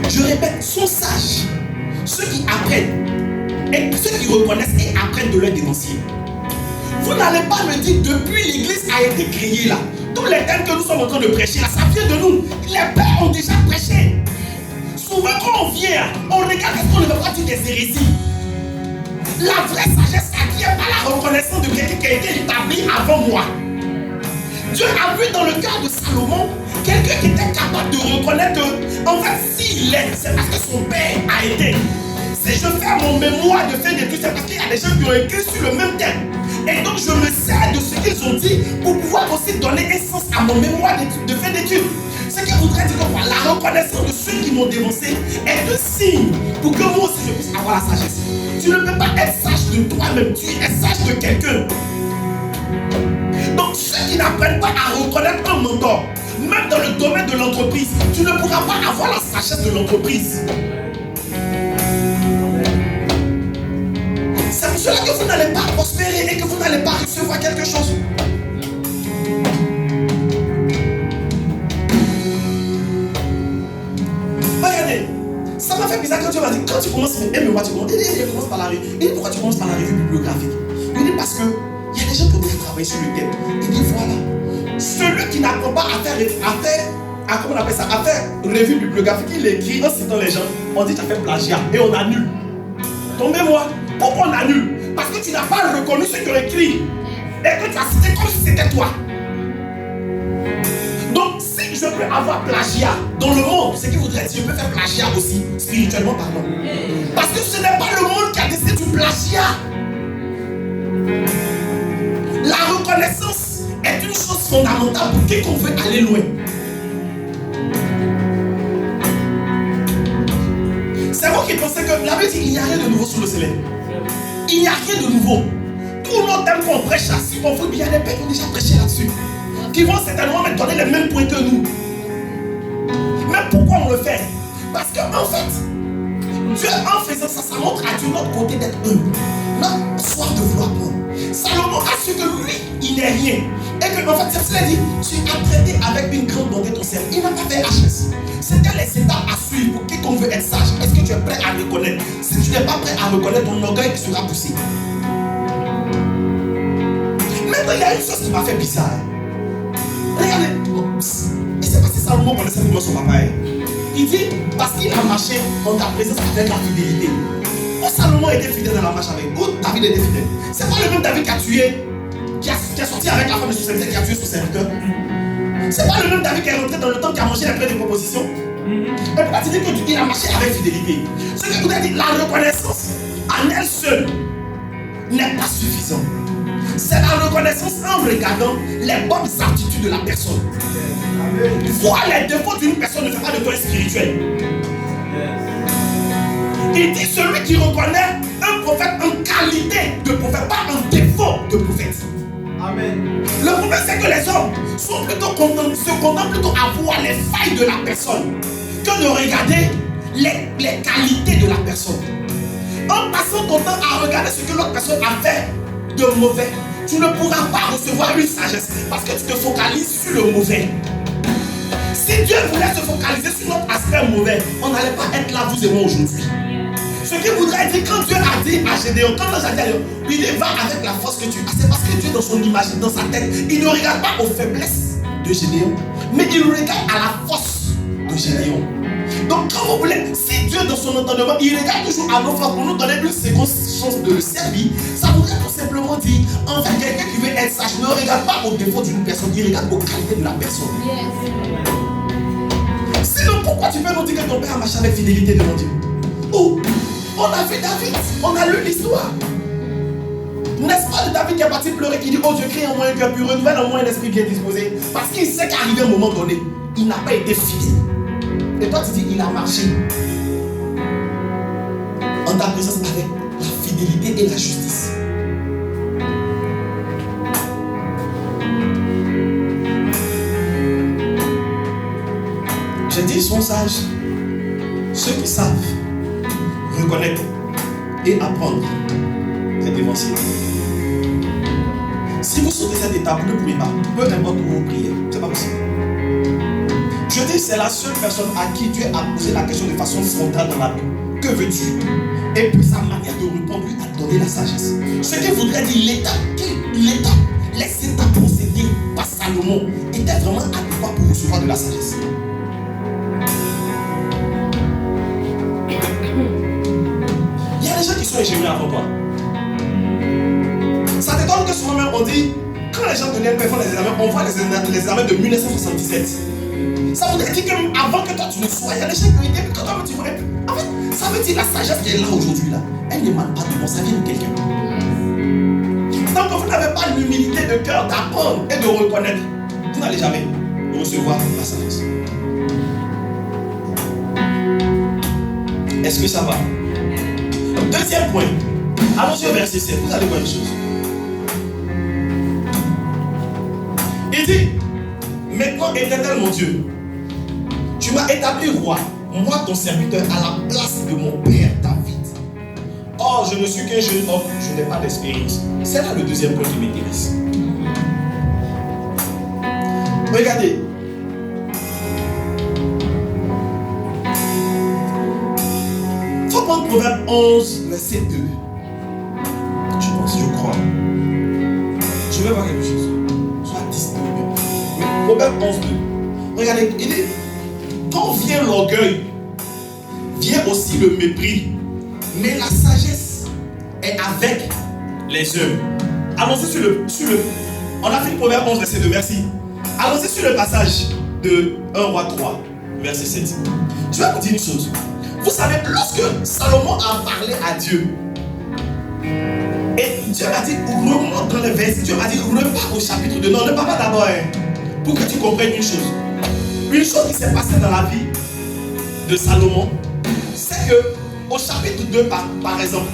B: Je répète, sont sages ceux qui apprennent et ceux qui reconnaissent et apprennent de leurs devanciers. Vous n'allez pas me dire depuis l'église a été créée là. Tous les thèmes que nous sommes en train de prêcher là, ça vient de nous. Les pères ont déjà prêché. Souvent quand on vient, on regarde est-ce qu'on ne veut pas dire des hérésies. La vraie sagesse acquiert par la reconnaissance de quelqu'un qui a été établi avant moi. Dieu a vu dans le cas de Salomon quelqu'un qui était capable de reconnaître que, en fait, s'il est, c'est parce que son père a été. Si je fais mon mémoire de fin d'études, c'est parce qu'il y a des gens qui ont écrit sur le même thème. Et donc je me sers de ce qu'ils ont dit pour pouvoir aussi donner un sens à mon mémoire de fin d'études. Ce qui voudrait dire que la reconnaissance de ceux qui m'ont dévancé est un signe pour que moi aussi je puisse avoir la sagesse. Tu ne peux pas être sage de toi-même, tu es sage de quelqu'un. Donc ceux qui n'apprennent pas à reconnaître un mentor, même dans le domaine de l'entreprise, tu ne pourras pas avoir la sagesse de l'entreprise. C'est pour cela que vous n'allez pas prospérer et que vous n'allez pas recevoir quelque chose. Regardez, ça m'a fait bizarre quand tu m'as dit, quand tu commences, aime-moi, tu commences. Il commence par la revue. Il dit, pourquoi tu commences par la revue bibliographique? Il dit, parce que il y a des gens qui ont travaillé sur le thème. Il dit, voilà, celui qui n'apprend pas à faire, comment on appelle ça, à faire revue bibliographique, il écrit en citant les gens, on dit, tu as fait plagiat et on annule. Ton mémoire. Pourquoi on annule? Parce que tu n'as pas reconnu ce qu'ils ont écrit et que tu as cité comme si c'était toi. Donc, si je peux avoir plagiat dans le monde, ce qui voudrait dire que je peux faire plagiat aussi, spirituellement parlant. Parce que ce n'est pas le monde qui a décidé du plagiat. La reconnaissance est une chose fondamentale pour quiconque veut aller loin. C'est vous qui pensez que la Bible dit qu'il n'y a rien de nouveau sous le soleil. Il n'y a rien de nouveau. Tous nos thèmes qu'on prêche là, si on veut, il y a des pères qui ont déjà prêché là-dessus. Qui vont certainement me donner les mêmes points que nous. Mais pourquoi on le fait? Parce qu'en fait, Dieu en faisant ça, ça montre à Dieu notre côté d'être humble. Notre soif de vouloir prendre. Salomon a su que lui, il n'est rien. Et que en fait, c'est ce qu'il a dit, tu as traité avec une grande bonté ton service. Il n'a pas fait HS. C'était les étapes à suivre pour quiconque veut être sage. Est-ce que tu es prêt à reconnaître? Si tu n'es pas prêt à reconnaître, ton orgueil qui sera poussé. Maintenant, il y a une chose qui m'a fait bizarre. Regardez, et c'est parce que Salomon connaissait comment son papa est. Il dit, parce qu'il a marché en ta présence avec la fidélité. Où Salomon était fidèle dans la marche avec, où David était fidèle. C'est pas le même David qui a tué, qui a sorti avec la femme de son serviteur, qui a tué son serviteur. C'est pas le même David qui est rentré dans le temple qui a mangé les plats de proposition. Et pourquoi tu dis qu'il a marché avec fidélité? Ce que je voudrais dire, la reconnaissance en elle seule n'est pas suffisante. C'est la reconnaissance en regardant les bonnes aptitudes de la personne. Voir les défauts d'une personne ne fait pas de toi spirituel. Il dit celui qui reconnaît un prophète en qualité de prophète, pas en défaut de prophète. Amen. Le problème c'est que les hommes sont plutôt contents, se contentent plutôt à voir les failles de la personne que de regarder les qualités de la personne. En passant ton temps à regarder ce que l'autre personne a fait de mauvais, tu ne pourras pas recevoir une sagesse parce que tu te focalises sur le mauvais. Si Dieu voulait se focaliser sur notre aspect serait mauvais, on n'allait pas être là, vous et moi, aujourd'hui. Ce qui voudrait dire, quand Dieu a dit à Gédéon, quand l'ange a dit à Gédéon, il dit va avec la force que tu as. C'est parce que Dieu, dans son image, dans sa tête, il ne regarde pas aux faiblesses de Gédéon, mais il regarde à la force de Gédéon. Donc quand vous voulez, si Dieu dans son entendement, il regarde toujours à nos forces pour nous donner une seconde chance de le servir, ça voudrait tout simplement dire, en fait, quelqu'un qui veut être sage ne regarde pas aux défauts d'une personne, il regarde aux qualités de la personne. Sinon, pourquoi tu peux nous dire que ton père a marché avec fidélité devant Dieu? Oh, on a vu David, on a lu l'histoire. N'est-ce pas de David qui est parti pleurer, qui dit, oh Dieu, crée en moi un cœur pur, renouvelle en moi un esprit bien disposé. Parce qu'il sait qu'arrivé un moment donné, il n'a pas été fidèle. Et toi tu dis, il a marché en ta présence avec la fidélité et la justice. Je dis, ils sont sages. Ceux qui savent reconnaître et apprendre cette évancier. Si vous sautez cette étape, vous ne pouvez pas. Peu importe où vous priez, c'est pas possible. Je dis, c'est la seule personne à qui Dieu a posé la question de façon frontale dans la Bible. Que veux-tu? Et puis sa manière de répondre lui a donné la sagesse. Ce qui voudrait dire les étapes procédées par Salomon étaient vraiment adéquats pour recevoir de la sagesse. Il y a des gens qui sont ingénieurs avant toi. Ça t'étonne que souvent même on dit, quand les gens de l'INP font les examens, on voit les examens de 1977. Ça voudrait dire qu'avant que toi tu ne sois, il y a des gens qui ont été, quand toi tu vois. En fait, ça veut dire la sagesse qui est là aujourd'hui, là, elle n'émane pas de bon, ça vient de quelqu'un. Tant que vous n'avez pas l'humilité de cœur d'apprendre et de reconnaître, vous n'allez jamais recevoir la sagesse. Est-ce que ça va? Deuxième point. Allons-y au verset 7. Vous allez voir une chose. Il dit, maintenant, Éternel mon Dieu, tu m'as établi roi, moi ton serviteur, à la place de mon père David. Or, je ne suis qu'un jeune homme, je n'ai pas d'expérience. C'est là le deuxième point qui m'intéresse. Regardez. Faut prendre Proverbe 11, verset 2. Je crois. Je vais voir quelque chose. Soit 10, 2. Proverbe 11, 2. Regardez, il dit, quand vient l'orgueil, vient aussi le mépris, mais la sagesse est avec les hommes. Allons-y sur le. On a fait le Proverbe 11, verset 2, merci. Allons-y sur le passage de 1 roi 3, verset 7. Je vais vous dire une chose. Vous savez, lorsque Salomon a parlé à Dieu, et Dieu m'a dit, remonte dans le verset, Dieu m'a dit, repars au chapitre 2. Non, ne pars pas d'abord, pour que tu comprennes une chose. Une chose qui s'est passée dans la vie de Salomon, c'est que au chapitre 2, par exemple,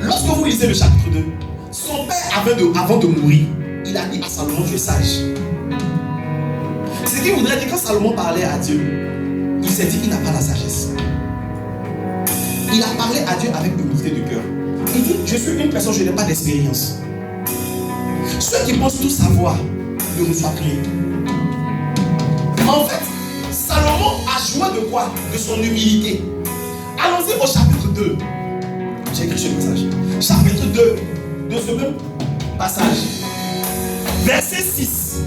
B: lorsque vous lisez le chapitre 2, son père, avant de mourir, il a dit à Salomon, tu es sage. Ce qui voudrait dire, quand Salomon parlait à Dieu, il s'est dit qu'il n'a pas la sagesse. Il a parlé à Dieu avec humilité de cœur. Il dit, je suis une personne, je n'ai pas d'expérience. Ceux qui pensent tout savoir ne reçoivent rien. En fait, Salomon a joué de quoi? De son humilité. Allons-y au chapitre 2. J'ai écrit ce passage. Chapitre 2 de ce même passage. Verset 6.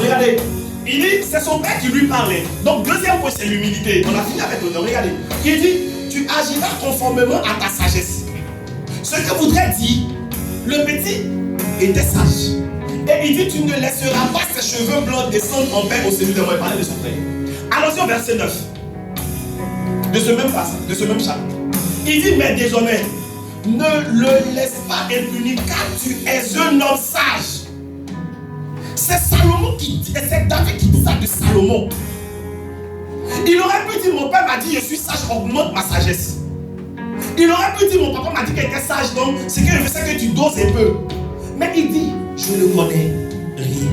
B: Regardez. Il dit, c'est son père qui lui parlait. Donc, deuxième point, c'est l'humilité. On a fini avec l'honneur. Regardez. Il dit, tu agiras conformément à ta sagesse. Ce que voudrait dire, le petit était sage. Et il dit, tu ne laisseras pas ses cheveux blancs descendre en paix au séjour de moi. Il parlait de son frère. Allons-y au verset 9. De ce même passage, de ce même chapitre. Il dit, mais désormais, ne le laisse pas impuni, car tu es un homme sage. C'est Salomon qui dit, c'est David qui dit ça de Salomon. Il aurait pu dire, mon père m'a dit, je suis sage, augmente ma sagesse. Il aurait pu dire, mon papa m'a dit qu'il était sage, donc ce que je veux, c'est que tu doses un peu. Mais il dit, je ne connais rien.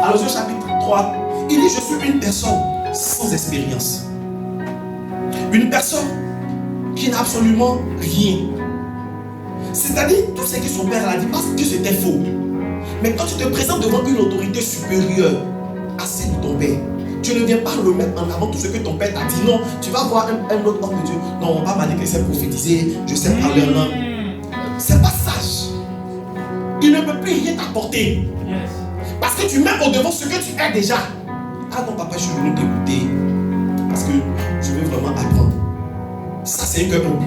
B: Alors, au chapitre 3, il dit, je suis une personne sans expérience. Une personne qui n'a absolument rien. C'est-à-dire, tout ce que son père a dit, parce que c'était faux. Mais quand tu te présentes devant une autorité supérieure assez de ton père. Tu ne viens pas remettre en avant tout ce que ton père t'a dit. Non, tu vas voir un autre homme de Dieu. Non, on va pas dire que c'est prophétiser, je sais parler en langue. C'est pas sage. Il ne peut plus rien t'apporter. Parce que tu mets au devant ce que tu es déjà. Ah non, papa, je suis venu t'écouter. Parce que je veux vraiment apprendre. Ça, c'est un cœur humble.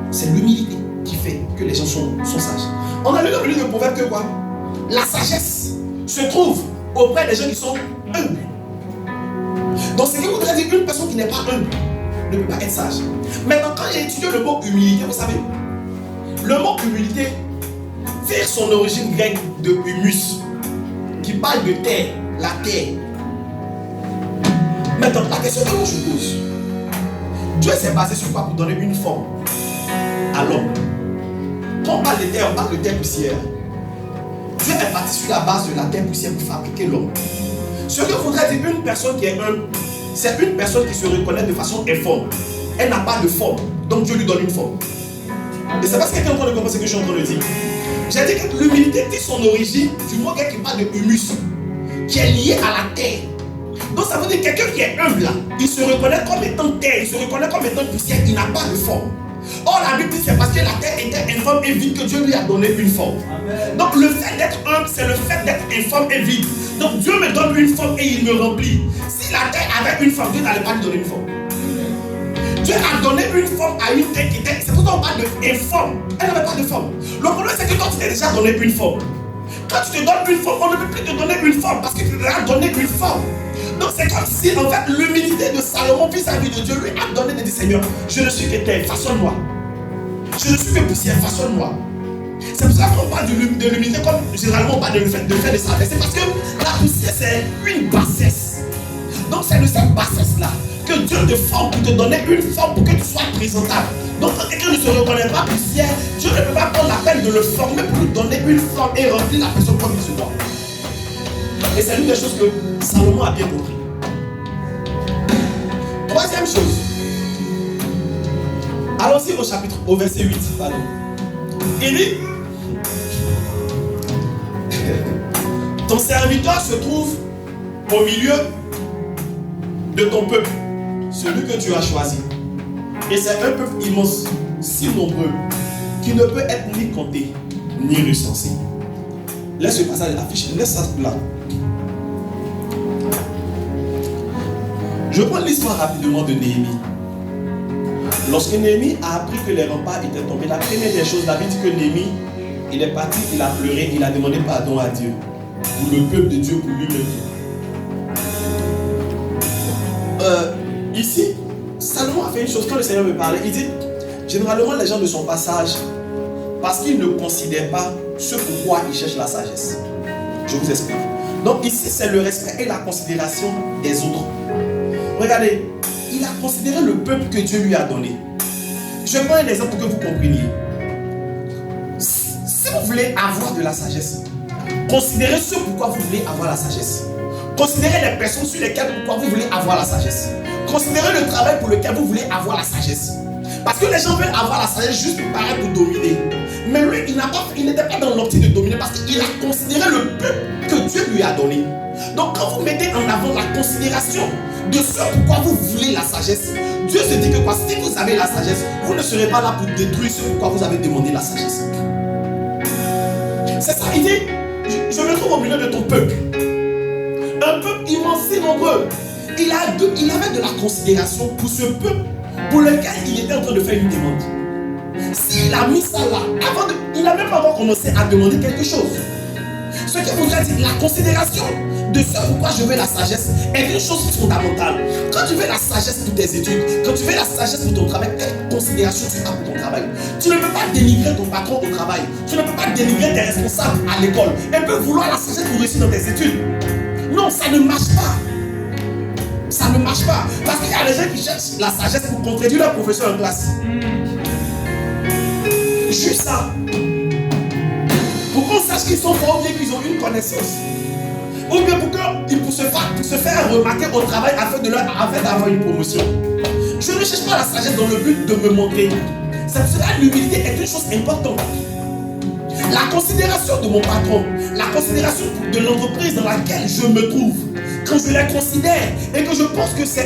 B: C'est l'humilité qui fait que les gens sont sages. On a lu dans le livre de Proverbes que quoi? La sagesse se trouve auprès des gens qui sont humbles. Donc, ce qui voudrait dire qu'une personne qui n'est pas humble ne peut pas être sage. Maintenant, quand j'ai étudié le mot humilité, vous savez, le mot humilité tire son origine grecque de humus, qui parle de terre, la terre. Maintenant, la question que je pose, Dieu s'est basé sur quoi pour donner une forme à l'homme? Quand on parle de terre, on parle de terre poussière. Dieu est parti sur la base de la terre poussière pour fabriquer l'homme. Ce que voudrait dire une personne qui est humble, c'est une personne qui se reconnaît de façon informe. Elle n'a pas de forme, donc Dieu lui donne une forme. Et c'est parce que quelqu'un est en train de comprendre ce que je suis en train de dire. J'ai dit que l'humilité dit son origine du mot grec qui parle de humus, qui est lié à la terre. Donc ça veut dire quelqu'un qui est humble là, il se reconnaît comme étant terre, il se reconnaît comme étant poussière, il n'a pas de forme. Or la Bible dit c'est parce que la terre était informe et vide que Dieu lui a donné une forme. Amen. Donc le fait d'être humble, c'est le fait d'être informe et vide. Donc Dieu me donne une forme et il me remplit. Si la terre avait une forme, Dieu n'allait pas lui donner une forme. Dieu a donné une forme à une terre qui était, c'est pourquoi on parle d'informe. Elle n'avait pas de forme. Le problème c'est que toi tu t'es déjà donné une forme. Quand tu te donnes une forme, on ne peut plus te donner une forme parce que tu t'as donné une forme. Donc c'est comme si en fait l'humilité de Salomon vis-à-vis de Dieu lui a donné des Seigneur, je ne suis que terre, façonne-moi. Je ne suis que poussière, façonne-moi. C'est pour ça qu'on parle de l'humilité comme généralement on parle de faire de sa baisse. C'est parce que la poussière c'est une bassesse. Donc c'est de cette bassesse là que Dieu te forme pour te donner une forme pour que tu sois présentable. Donc quand quelqu'un ne se reconnaît pas poussière, Dieu ne peut pas prendre la peine de le former pour lui donner une forme et remplir la personne comme il se doit. Et c'est l'une des choses que Salomon a bien compris. Troisième chose. Allons-y au verset 8. Pardon. Il dit ton serviteur se trouve au milieu de ton peuple, celui que tu as choisi. Et c'est un peuple immense, si nombreux, qui ne peut être ni compté, ni recensé. Laisse ce passage affiché, laisse ça là. Je prends l'histoire rapidement de Néhémie. Lorsque Néhémie a appris que les remparts étaient tombés, la première des choses, la Bible dit que Néhémie, il est parti, il a pleuré, il a demandé pardon à Dieu, pour le peuple de Dieu, pour lui-même. Ici, Salomon a fait une chose, quand le Seigneur me parlait, il dit, généralement les gens ne sont pas sages parce qu'ils ne considèrent pas ce pourquoi ils cherchent la sagesse. Je vous explique. Donc ici, c'est le respect et la considération des autres. Regardez, il a considéré le peuple que Dieu lui a donné. Je prends un exemple pour que vous compreniez. Si vous voulez avoir de la sagesse, considérez ce pourquoi vous voulez avoir la sagesse. Considérez les personnes sur lesquelles vous voulez avoir la sagesse. Considérez le travail pour lequel vous voulez avoir la sagesse. Parce que les gens veulent avoir la sagesse juste pour paraître pour dominer. Mais lui, il n'était pas dans l'optique de dominer parce qu'il a considéré le peuple que Dieu lui a donné. Donc quand vous mettez en avant la considération de ce pourquoi vous voulez la sagesse, Dieu se dit que quoi, si vous avez la sagesse, vous ne serez pas là pour détruire ce pourquoi vous avez demandé la sagesse. C'est ça, il dit, je me trouve au milieu de ton peuple. Un peuple immense et nombreux. Il avait de la considération pour ce peuple pour lequel il était en train de faire une demande. S'il a mis ça là, il n'a même pas encore commencé à demander quelque chose. Ce qui voudrait dire la considération de ce pourquoi je veux la sagesse est une chose fondamentale. Quand tu veux la sagesse pour tes études, quand tu veux la sagesse pour ton travail, quelle considération tu as pour ton travail? Tu ne peux pas dénigrer ton patron au travail. Tu ne peux pas dénigrer tes responsables à l'école. Elle peut vouloir la sagesse pour réussir dans tes études. Non, ça ne marche pas. Ça ne marche pas. Parce qu'il y a des gens qui cherchent la sagesse pour contredire leur professeur en classe. Juste ça. Pour qu'on sache qu'ils sont forts ou bien qu'ils ont une connaissance. Ou bien pour se faire remarquer au travail afin d'avoir une promotion. Je ne cherche pas la sagesse dans le but de me monter. C'est pour cela que l'humilité est une chose importante. La considération de mon patron, la considération de l'entreprise dans laquelle je me trouve, quand je la considère et que je pense que c'est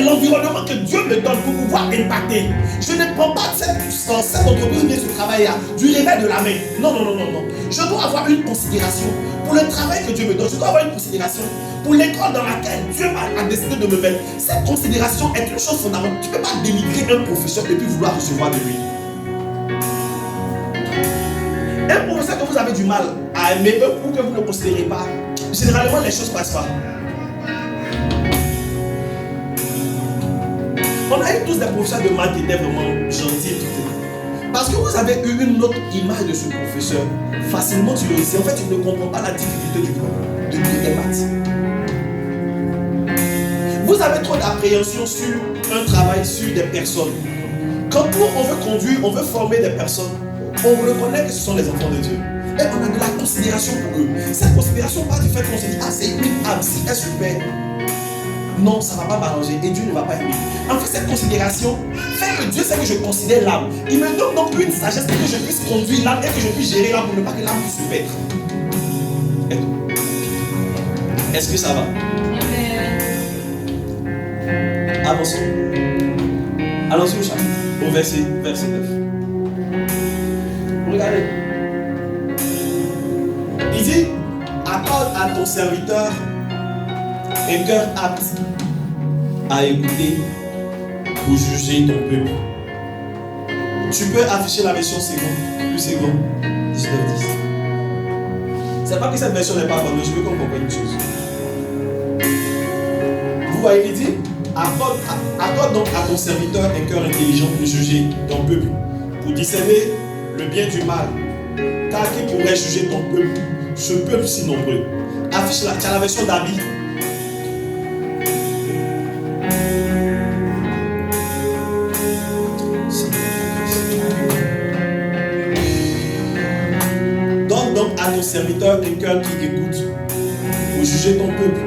B: l'environnement que Dieu me donne pour pouvoir impacter, je ne prends pas cette entreprise mais ce travail-là du réveil de la main. Non. Je dois avoir une considération pour le travail que Dieu me donne. Je dois avoir une considération pour l'école dans laquelle Dieu a décidé de me mettre. Cette considération est une chose fondamentale. Tu ne peux pas dénigrer un professeur et puis vouloir recevoir de lui. Un professeur que vous avez du mal à aimer ou que vous ne considérez pas, généralement les choses ne passent pas. On a eu tous des professeurs de maths qui étaient vraiment gentils. Parce que vous avez eu une autre image de ce professeur, facilement tu le sais. En fait, tu ne comprends pas la difficulté de des maths. Vous avez trop d'appréhension sur un travail, sur des personnes. Quand on veut conduire, on veut former des personnes, on reconnaît que ce sont les enfants de Dieu. Et on a de la considération pour eux. Cette considération part du fait qu'on se dit, ah c'est une âme, si elle est super. Non, ça ne va pas m'arranger et Dieu ne va pas aimer. En fait, cette considération fait que Dieu sait que je considère l'âme. Il me donne donc une sagesse pour que je puisse conduire l'âme et que je puisse gérer l'âme pour ne pas que l'âme puisse se perdre. Est-ce que ça va? Avançons. Allons-y au chapitre, au verset 9. Regardez. Il dit, accorde à ton serviteur un cœur apte à écouter pour juger ton peuple. Tu peux afficher la version plus seconde, 19-10. C'est pas que cette version n'est pas bonne, mais je veux qu'on comprenne une chose. Vous voyez, il dit, accorde donc à ton serviteur un cœur intelligent pour juger ton peuple, pour discerner le bien du mal. Car qui pourrait juger ton peuple, ce peuple si nombreux? Affiche-la, tu as la version d'Abi. Donne donc à ton serviteur un cœur qui écoute, pour juger ton peuple,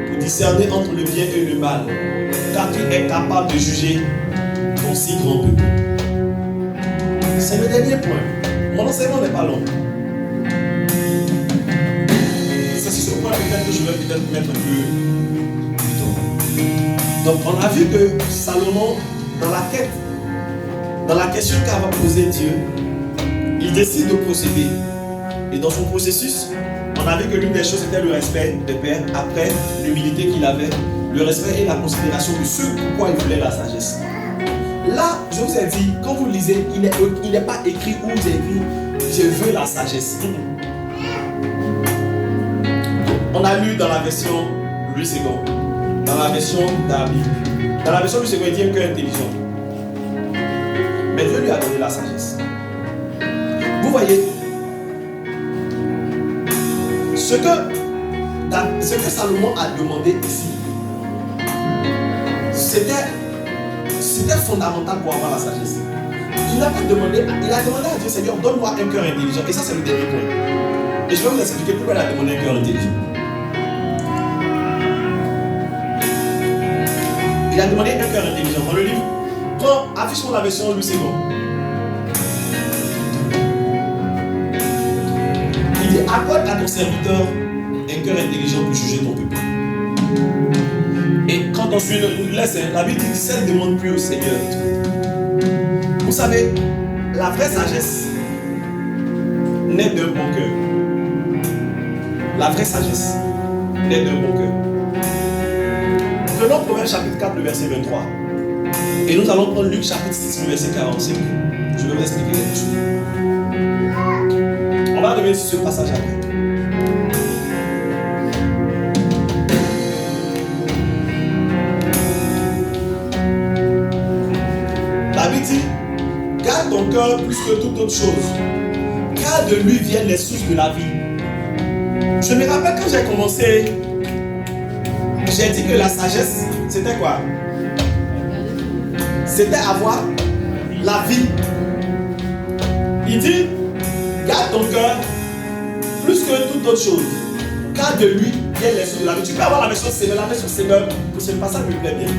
B: pour discerner entre le bien et le mal, car tu es capable de juger ton si grand peuple. C'est le dernier point. Mon enseignement n'est pas long. C'est sur ce point peut-être que je vais peut-être mettre un peu plus tôt. Donc on a vu que Salomon, dans la question qu'a posée Dieu, il décide de procéder. Et dans son processus, on a vu que l'une des choses était le respect des pères, après l'humilité qu'il avait, le respect et la considération de ce pourquoi il voulait la sagesse. Là, je vous ai dit, quand vous lisez, il n'est pas écrit où j'ai écrit je veux la sagesse. On a lu dans la version Louis II, dans la version d'Abi. Dans la version Louis II, il dit un cœur intelligent. Mais Dieu lui a donné la sagesse. Vous voyez, ce que Salomon a demandé ici, c'était fondamental pour avoir la sagesse. Il a demandé à Dieu, Seigneur, donne-moi un cœur intelligent. Et ça, c'est le dernier point. Et je vais vous expliquer pourquoi il a demandé un cœur intelligent. Il a demandé un cœur intelligent. Dans le livre, affiche-moi la version Louis II. Il dit, accorde à ton serviteur un cœur intelligent pour juger ton peuple. Et quand on suit la Bible dit, celle ne demande plus au Seigneur. Vous savez, la vraie sagesse naît d'un bon cœur. La vraie sagesse naît d'un bon cœur. Prenons Proverbe chapitre 4, le verset 23. Et nous allons prendre Luc chapitre 6, le verset 45. Je vais vous expliquer quelque chose. On va revenir sur ce passage après. La Bible dit, garde ton cœur plus que toute autre chose, car de lui viennent les sources de la vie. Je me rappelle quand j'ai commencé, j'ai dit que la sagesse, c'était quoi? C'était avoir la vie. Il dit, garde ton cœur plus que toute autre chose, car de lui viennent les sources de la vie. Tu peux avoir la version Seigneur, pour ce passage me plaît bien.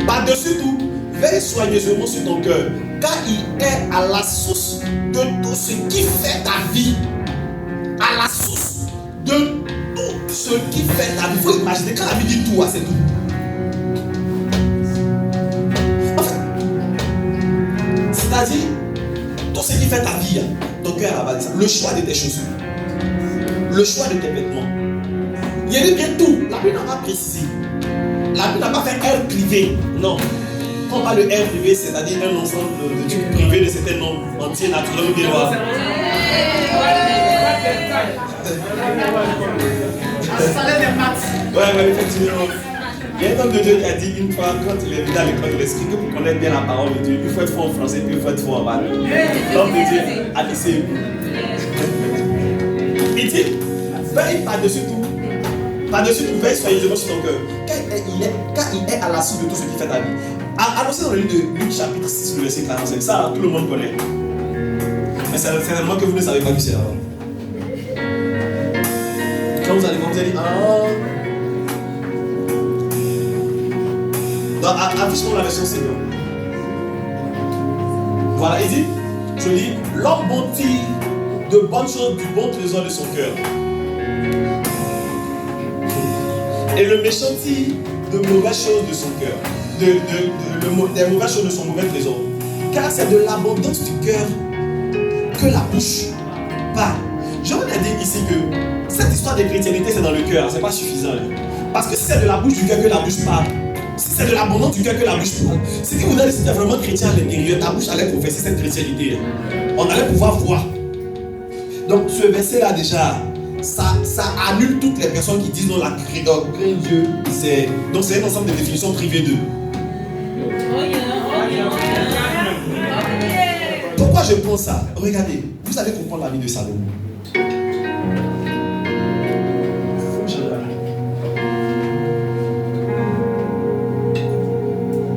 B: Par-dessus tout, veille soigneusement sur ton cœur, car il est à la source de tout ce qui fait ta vie. À la source de tout ce qui fait ta vie. Il faut imaginer, quand la vie dit tout, c'est tout. En fait, c'est-à-dire, tout ce qui fait ta vie, ton cœur a ça. Le choix de tes chaussures, le choix de tes vêtements. Il y a bien tout. La Bible n'a pas précisé. La Bible n'a pas fait air privé. Non. Quand on parle de air privé, c'est-à-dire un ensemble de trucs privés de certains nombres entiers, naturels ou bien noirs. Ouais, effectivement. Il y a un homme de Dieu qui a dit une fois, quand il est venu à l'école de l'esprit, que pour connaître bien la parole de Dieu, il faut être fort en français, puis il faut être fort en maths. L'homme de Dieu a dit c'est. Il dit, veille par-dessus tout. Par-dessus tout, veille soigneusement sur ton cœur. Car il est à la source de tout ce qui fait ta vie. Annoncé dans le livre de Luc chapitre 6, le verset 45. Ça, tout le monde connaît. Mais c'est certainement que vous ne savez pas qui c'est avant. Quand vous allez dire, affiche-moi la version Seigneur. Voilà, il dit, je lis, l'homme bâtit de bonnes choses du bon trésor de son cœur. Et le méchant tire de mauvaises choses de son cœur. Des mauvaises choses de son mauvais trésor. Car c'est de l'abondance du cœur que la bouche parle. Je voudrais dire ici que cette histoire de chrétienté, c'est dans le cœur, c'est pas suffisant. Parce que si c'est de la bouche du cœur que la bouche parle, si c'est de l'abondance du cœur que la bouche parle, c'est que vous allez, si tu es vraiment chrétien à l'intérieur, ta bouche allait professer cette chrétienté. On allait pouvoir voir. Donc ce verset-là déjà, ça annule toutes les personnes qui disent non, la crainte Dieu, c'est. Donc c'est un ensemble de définitions privées d'eux. Pourquoi je pense ça? Regardez, vous allez comprendre la vie de Salomon.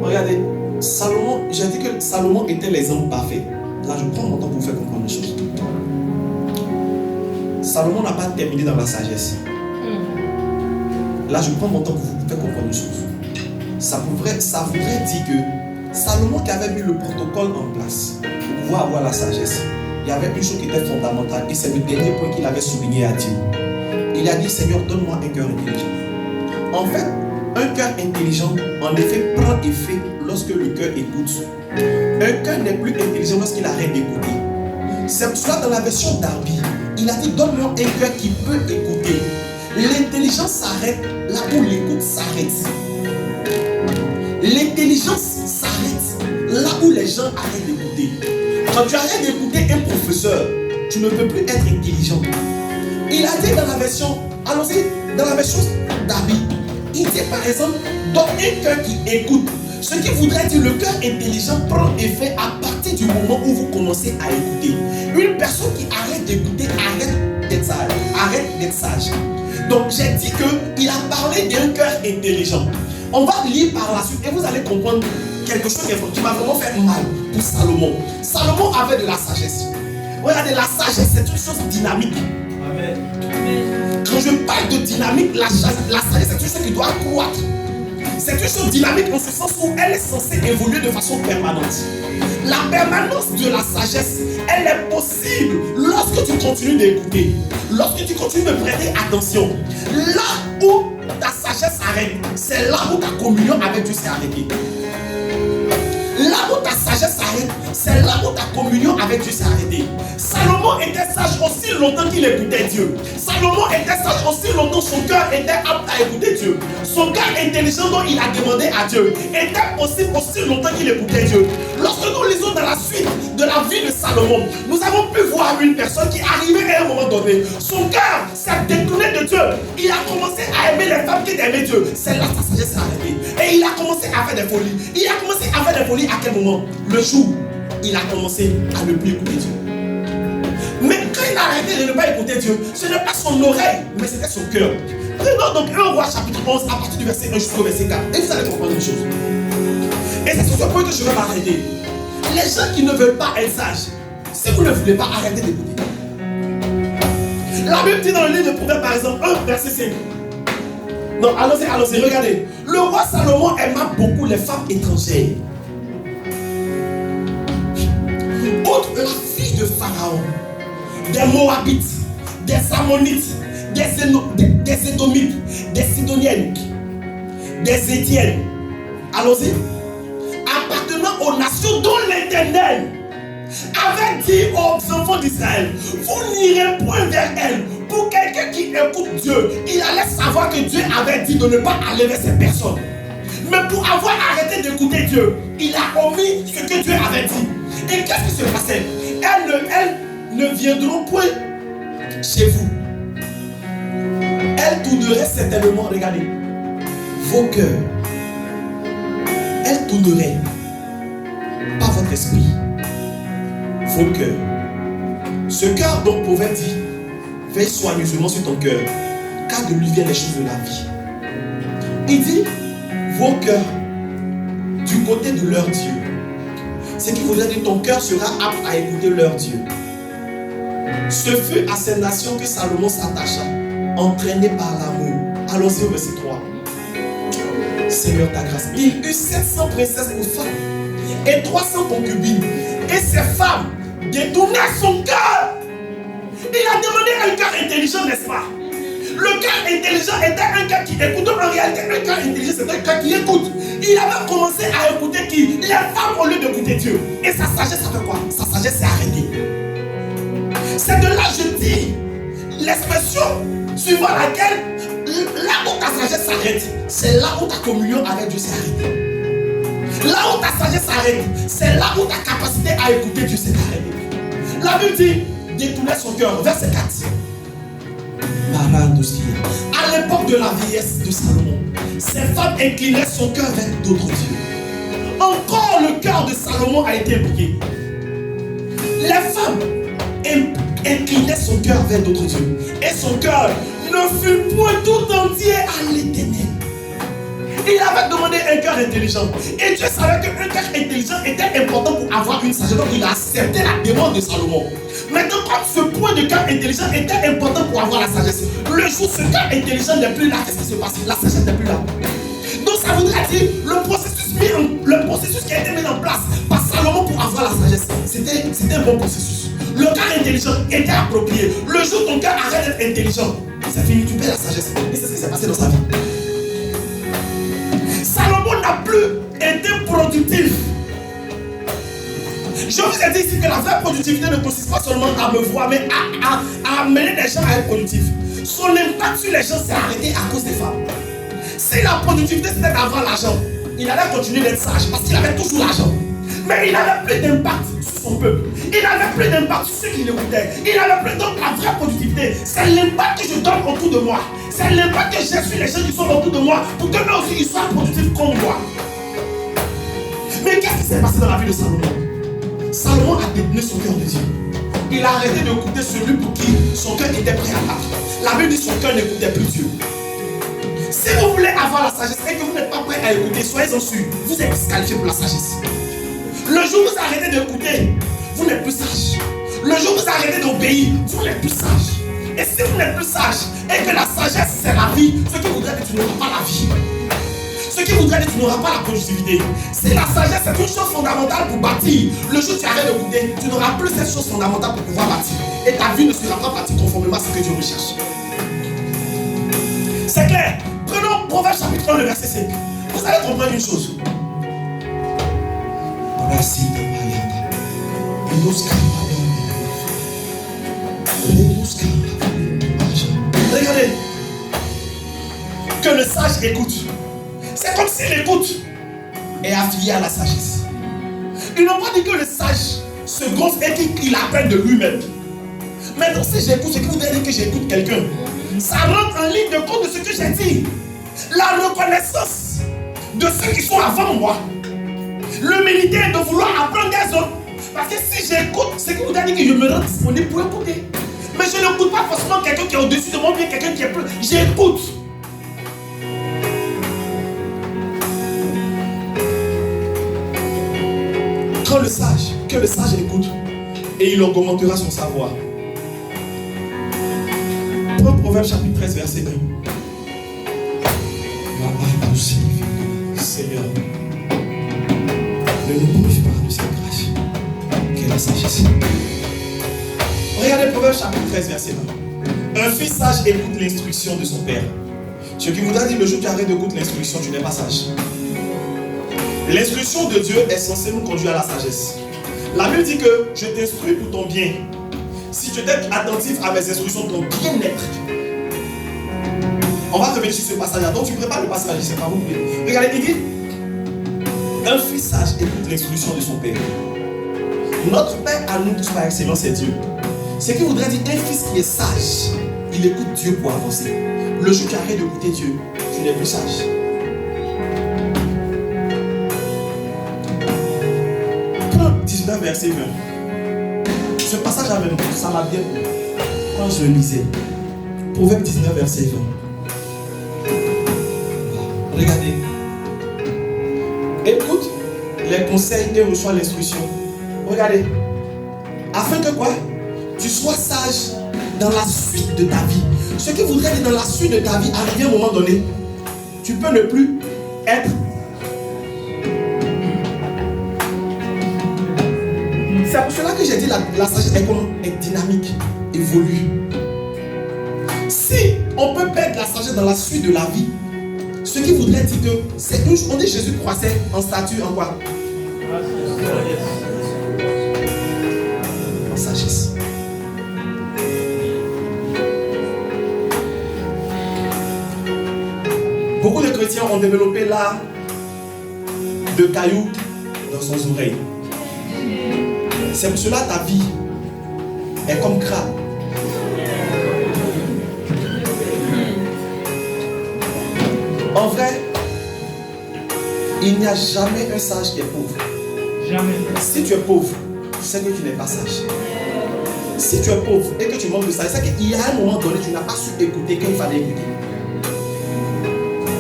B: Regardez, Salomon, j'ai dit que Salomon était l'exemple parfait. Là, je prends mon temps pour vous faire comprendre une chose. Salomon n'a pas terminé dans la sagesse. Là, je prends mon temps pour vous faire comprendre une chose. Ça voudrait dire que Salomon qui avait mis le protocole en place pour pouvoir avoir la sagesse, il y avait une chose qui était fondamentale et c'est le dernier point qu'il avait souligné à Dieu. Il a dit, Seigneur, donne-moi un cœur intelligent. En fait, un cœur intelligent, en effet, prend effet lorsque le cœur écoute. Un cœur n'est plus intelligent lorsqu'il arrête d'écouter. C'est soit dans la version d'Arby, il a dit, donne-moi un cœur qui peut écouter. L'intelligence s'arrête là où l'écoute s'arrête. L'intelligence s'arrête là où les gens arrêtent d'écouter. Quand tu arrêtes d'écouter un professeur, tu ne peux plus être intelligent. Il a dit dans la version, allons-y, dans la version d'Arby, il dit par exemple, donne un cœur qui écoute. Ce qui voudrait dire le cœur intelligent prend effet à partir du moment où vous commencez à écouter. Une personne qui arrête d'écouter arrête d'être sage. Arrête d'être sage. Donc j'ai dit qu'il a parlé d'un cœur intelligent. On va lire par la suite et vous allez comprendre quelque chose qui va vraiment faire mal pour Salomon. Salomon avait de la sagesse. Regardez, la sagesse c'est une chose dynamique. Amen. Quand je parle de dynamique, la sagesse c'est une chose qui doit croître. C'est une chose dynamique en ce sens où elle est censée évoluer de façon permanente. La permanence de la sagesse, elle est possible lorsque tu continues d'écouter, lorsque tu continues de prêter attention. Là où ta sagesse s'arrête, c'est là où ta communion avec Dieu s'est arrêtée. Là où ta sagesse s'arrête, c'est là où ta communion avec Dieu s'est arrêtée. Salomon était sage aussi longtemps qu'il écoutait Dieu. Salomon était sage aussi longtemps son cœur était apte à écouter Dieu. Son cœur intelligent dont il a demandé à Dieu était possible aussi longtemps qu'il écoutait Dieu. Lorsque nous lisons dans la suite de la vie de Salomon, nous avons pu voir une personne qui arrivait à un moment donné. Son cœur s'est détourné de Dieu. Il a commencé à aimer les femmes qui aimaient Dieu. C'est là que sa sagesse s'est arrêtée. Et il a commencé à faire des folies. Il a commencé à faire des folies à quel moment? Le jour, il a commencé à ne plus écouter Dieu. Mais quand il a arrêté de ne pas écouter Dieu, ce n'est pas son oreille, mais c'était son cœur. Prenons donc 1 Roi chapitre 11 à partir du verset 1 jusqu'au verset 4. Et vous allez comprendre une chose. Et c'est sur ce point que je vais m'arrêter. Les gens qui ne veulent pas être sages, si vous ne voulez pas arrêter d'écouter. La Bible dit dans le livre de Proverbes par exemple, 1 verset 5. Non, allons-y, regardez. Le roi Salomon aima beaucoup les femmes étrangères. la fille de Pharaon, des Moabites, des Ammonites, des Édomites, des Sidoniennes, des Étiennes. Allons-y. Appartenant aux nations dont l'Éternel avait dit aux enfants d'Israël, vous n'irez point vers elles. Pour quelqu'un qui écoute Dieu, il allait savoir que Dieu avait dit de ne pas aller vers ces personnes. Mais pour avoir arrêté d'écouter Dieu, il a omis ce que Dieu avait dit. Et qu'est-ce qui se passait? Elles ne viendront point chez vous. Elles tourneraient certainement, regardez, vos cœurs. Elles tourneraient, pas votre esprit, vos cœurs. Ce cœur dont Proverbe dit, veille soigneusement sur ton cœur, car de lui viennent les choses de la vie. Il dit, vos cœurs, du côté de leur Dieu. Ce qui voudrait dire que ton cœur sera apte à écouter leur Dieu. Ce fut à ces nations que Salomon s'attacha, entraîné par l'amour. Allons-y au verset 3. Seigneur, ta grâce. Il eut 700 princesses pour femmes et 300 concubines. Et ces femmes détournèrent son cœur. Il a demandé un cœur intelligent, n'est-ce pas? Le cœur intelligent était un cœur qui écoute. En réalité, un cœur intelligent, c'est un cœur qui écoute. Il avait commencé à écouter qui? Les femmes au lieu d'écouter Dieu. Et sa sagesse, ça fait quoi? Sa sagesse, c'est arrêter. C'est de là, je dis, l'expression suivant laquelle, là où ta sagesse s'arrête, c'est là où ta communion avec Dieu s'est arrêtée. Là où ta sagesse s'arrête, c'est là où ta capacité à écouter Dieu s'est arrêtée. La Bible dit, détournait son cœur, verset 4. À l'époque de la vieillesse de Salomon, ces femmes inclinaient son cœur vers d'autres dieux. Encore le cœur de Salomon a été brouillé. Les femmes inclinaient son cœur vers d'autres dieux. Et son cœur ne fut point tout entier à l'Éternel. Il avait demandé un cœur intelligent. Et Dieu savait qu'un cœur intelligent était important pour avoir une sagesse. Donc il a accepté la demande de Salomon. Maintenant, comme ce point de cœur intelligent était important pour avoir la sagesse, le jour où ce cœur intelligent n'est plus là, qu'est-ce qui se passe? La sagesse n'est plus là. Donc ça voudrait dire le processus qui a été mis en place par Salomon pour avoir la sagesse, c'était un bon processus. Le cœur intelligent était approprié. Le jour où ton cœur arrête d'être intelligent, c'est fini, tu perds la sagesse. Et c'est ce qui s'est passé dans sa vie. Salomon n'a plus été productif. Je vous ai dit ici que la vraie productivité ne consiste pas seulement à me voir, mais à amener les gens à être productifs. Son impact sur les gens s'est arrêté à cause des femmes. Si la productivité c'était d'avoir l'argent, il allait continuer d'être sage parce qu'il avait toujours l'argent. Mais il n'avait plus d'impact sur son peuple. Il n'avait plus d'impact sur ceux qui l'écoutaient. Il n'avait plus donc la vraie productivité. C'est l'impact que je donne autour de moi. C'est l'impact que j'ai sur les gens qui sont autour de moi pour que eux aussi ils soient productifs comme moi. Mais qu'est-ce qui s'est passé dans la vie de Salomon? Salomon a détenu son cœur de Dieu. Il a arrêté d'écouter celui pour qui son cœur était prêt à battre. La Bible dit que son cœur n'écoutait plus Dieu. Si vous voulez avoir la sagesse et que vous n'êtes pas prêt à écouter, soyez-en sûrs, vous êtes disqualifié pour la sagesse. Le jour où vous arrêtez d'écouter, vous n'êtes plus sage. Le jour où vous arrêtez d'obéir, vous n'êtes plus sage. Et si vous n'êtes plus sage et que la sagesse c'est la vie, ce qui voudrait dire que tu n'auras pas la vie. Ce qui voudrait dire que tu n'auras pas la productivité. Si la sagesse c'est une chose fondamentale pour bâtir, le jour où tu arrêtes d'écouter, tu n'auras plus cette chose fondamentale pour pouvoir bâtir. Et ta vie ne sera pas bâtie conformément à ce que Dieu recherche. C'est clair. Prenons Proverbe chapitre 1, le verset 5. Vous allez comprendre une chose. Regardez. Que le sage écoute. C'est comme s'il écoute et affilié à la sagesse. Ils n'ont pas dit que le sage se gonfle et qu'il appelle de lui-même. Maintenant, si j'écoute, ce qui voudrait dire que j'écoute quelqu'un, ça rentre en ligne de compte de ce que j'ai dit. La reconnaissance de ceux qui sont avant moi. L'humilité de vouloir apprendre des autres. Parce que si j'écoute, ce qui voudrait dire que je me rends disponible pour écouter. Mais je n'écoute pas forcément quelqu'un qui est au-dessus de moi, bien quelqu'un qui est plus. J'écoute. Que le sage écoute et il augmentera son savoir. Prends Proverbe chapitre 13 verset 1. Seigneur, ne nous prive pas de cette grâce. Quelle la sagesse. Regardez Proverbe chapitre 13, verset 1. Un fils sage écoute l'instruction de son père. Ce qui voudra dire le jour où tu arrêtes d'écouter l'instruction, tu n'es pas sage. L'instruction de Dieu est censée nous conduire à la sagesse. La Bible dit que je t'instruis pour ton bien. Si tu es attentif à mes instructions, ton bien-être. On va revenir sur ce passage-là. Donc tu prépares le passage, c'est pas vous. Regardez, il dit un fils sage écoute l'instruction de son père. Notre Père à nous tous par excellence est Dieu. Ce qui voudrait dire un fils qui est sage, il écoute Dieu pour avancer. Le jour où tu arrêtes d'écouter Dieu, tu n'es plus sage. Proverbe 19, verset 20. Ce passage-là, ça m'a bien plu. Quand je le lisais, Proverbe 19, verset 20. Regardez. Écoute les conseils et reçois l'instruction. Regardez. Afin que quoi? Tu sois sage dans la suite de ta vie. Ce qui voudrait dire dans la suite de ta vie, arrivé à un moment donné, tu peux ne plus être. C'est pour cela que j'ai dit la sagesse est dynamique, évolue. Si on peut perdre la sagesse dans la suite de la vie, ce qui voudrait dire que c'est une chose, on dit Jésus croissait en statut en quoi? En sagesse. Beaucoup de chrétiens ont développé l'art de cailloux dans son oreille. C'est pour cela que ta vie est comme crabe. En vrai, il n'y a jamais un sage qui est pauvre.
D: Jamais.
B: Si tu es pauvre, tu sais que tu n'es pas sage. Si tu es pauvre et que tu manques de sagesse, c'est qu'il y a un moment donné, tu n'as pas su écouter quand il fallait écouter.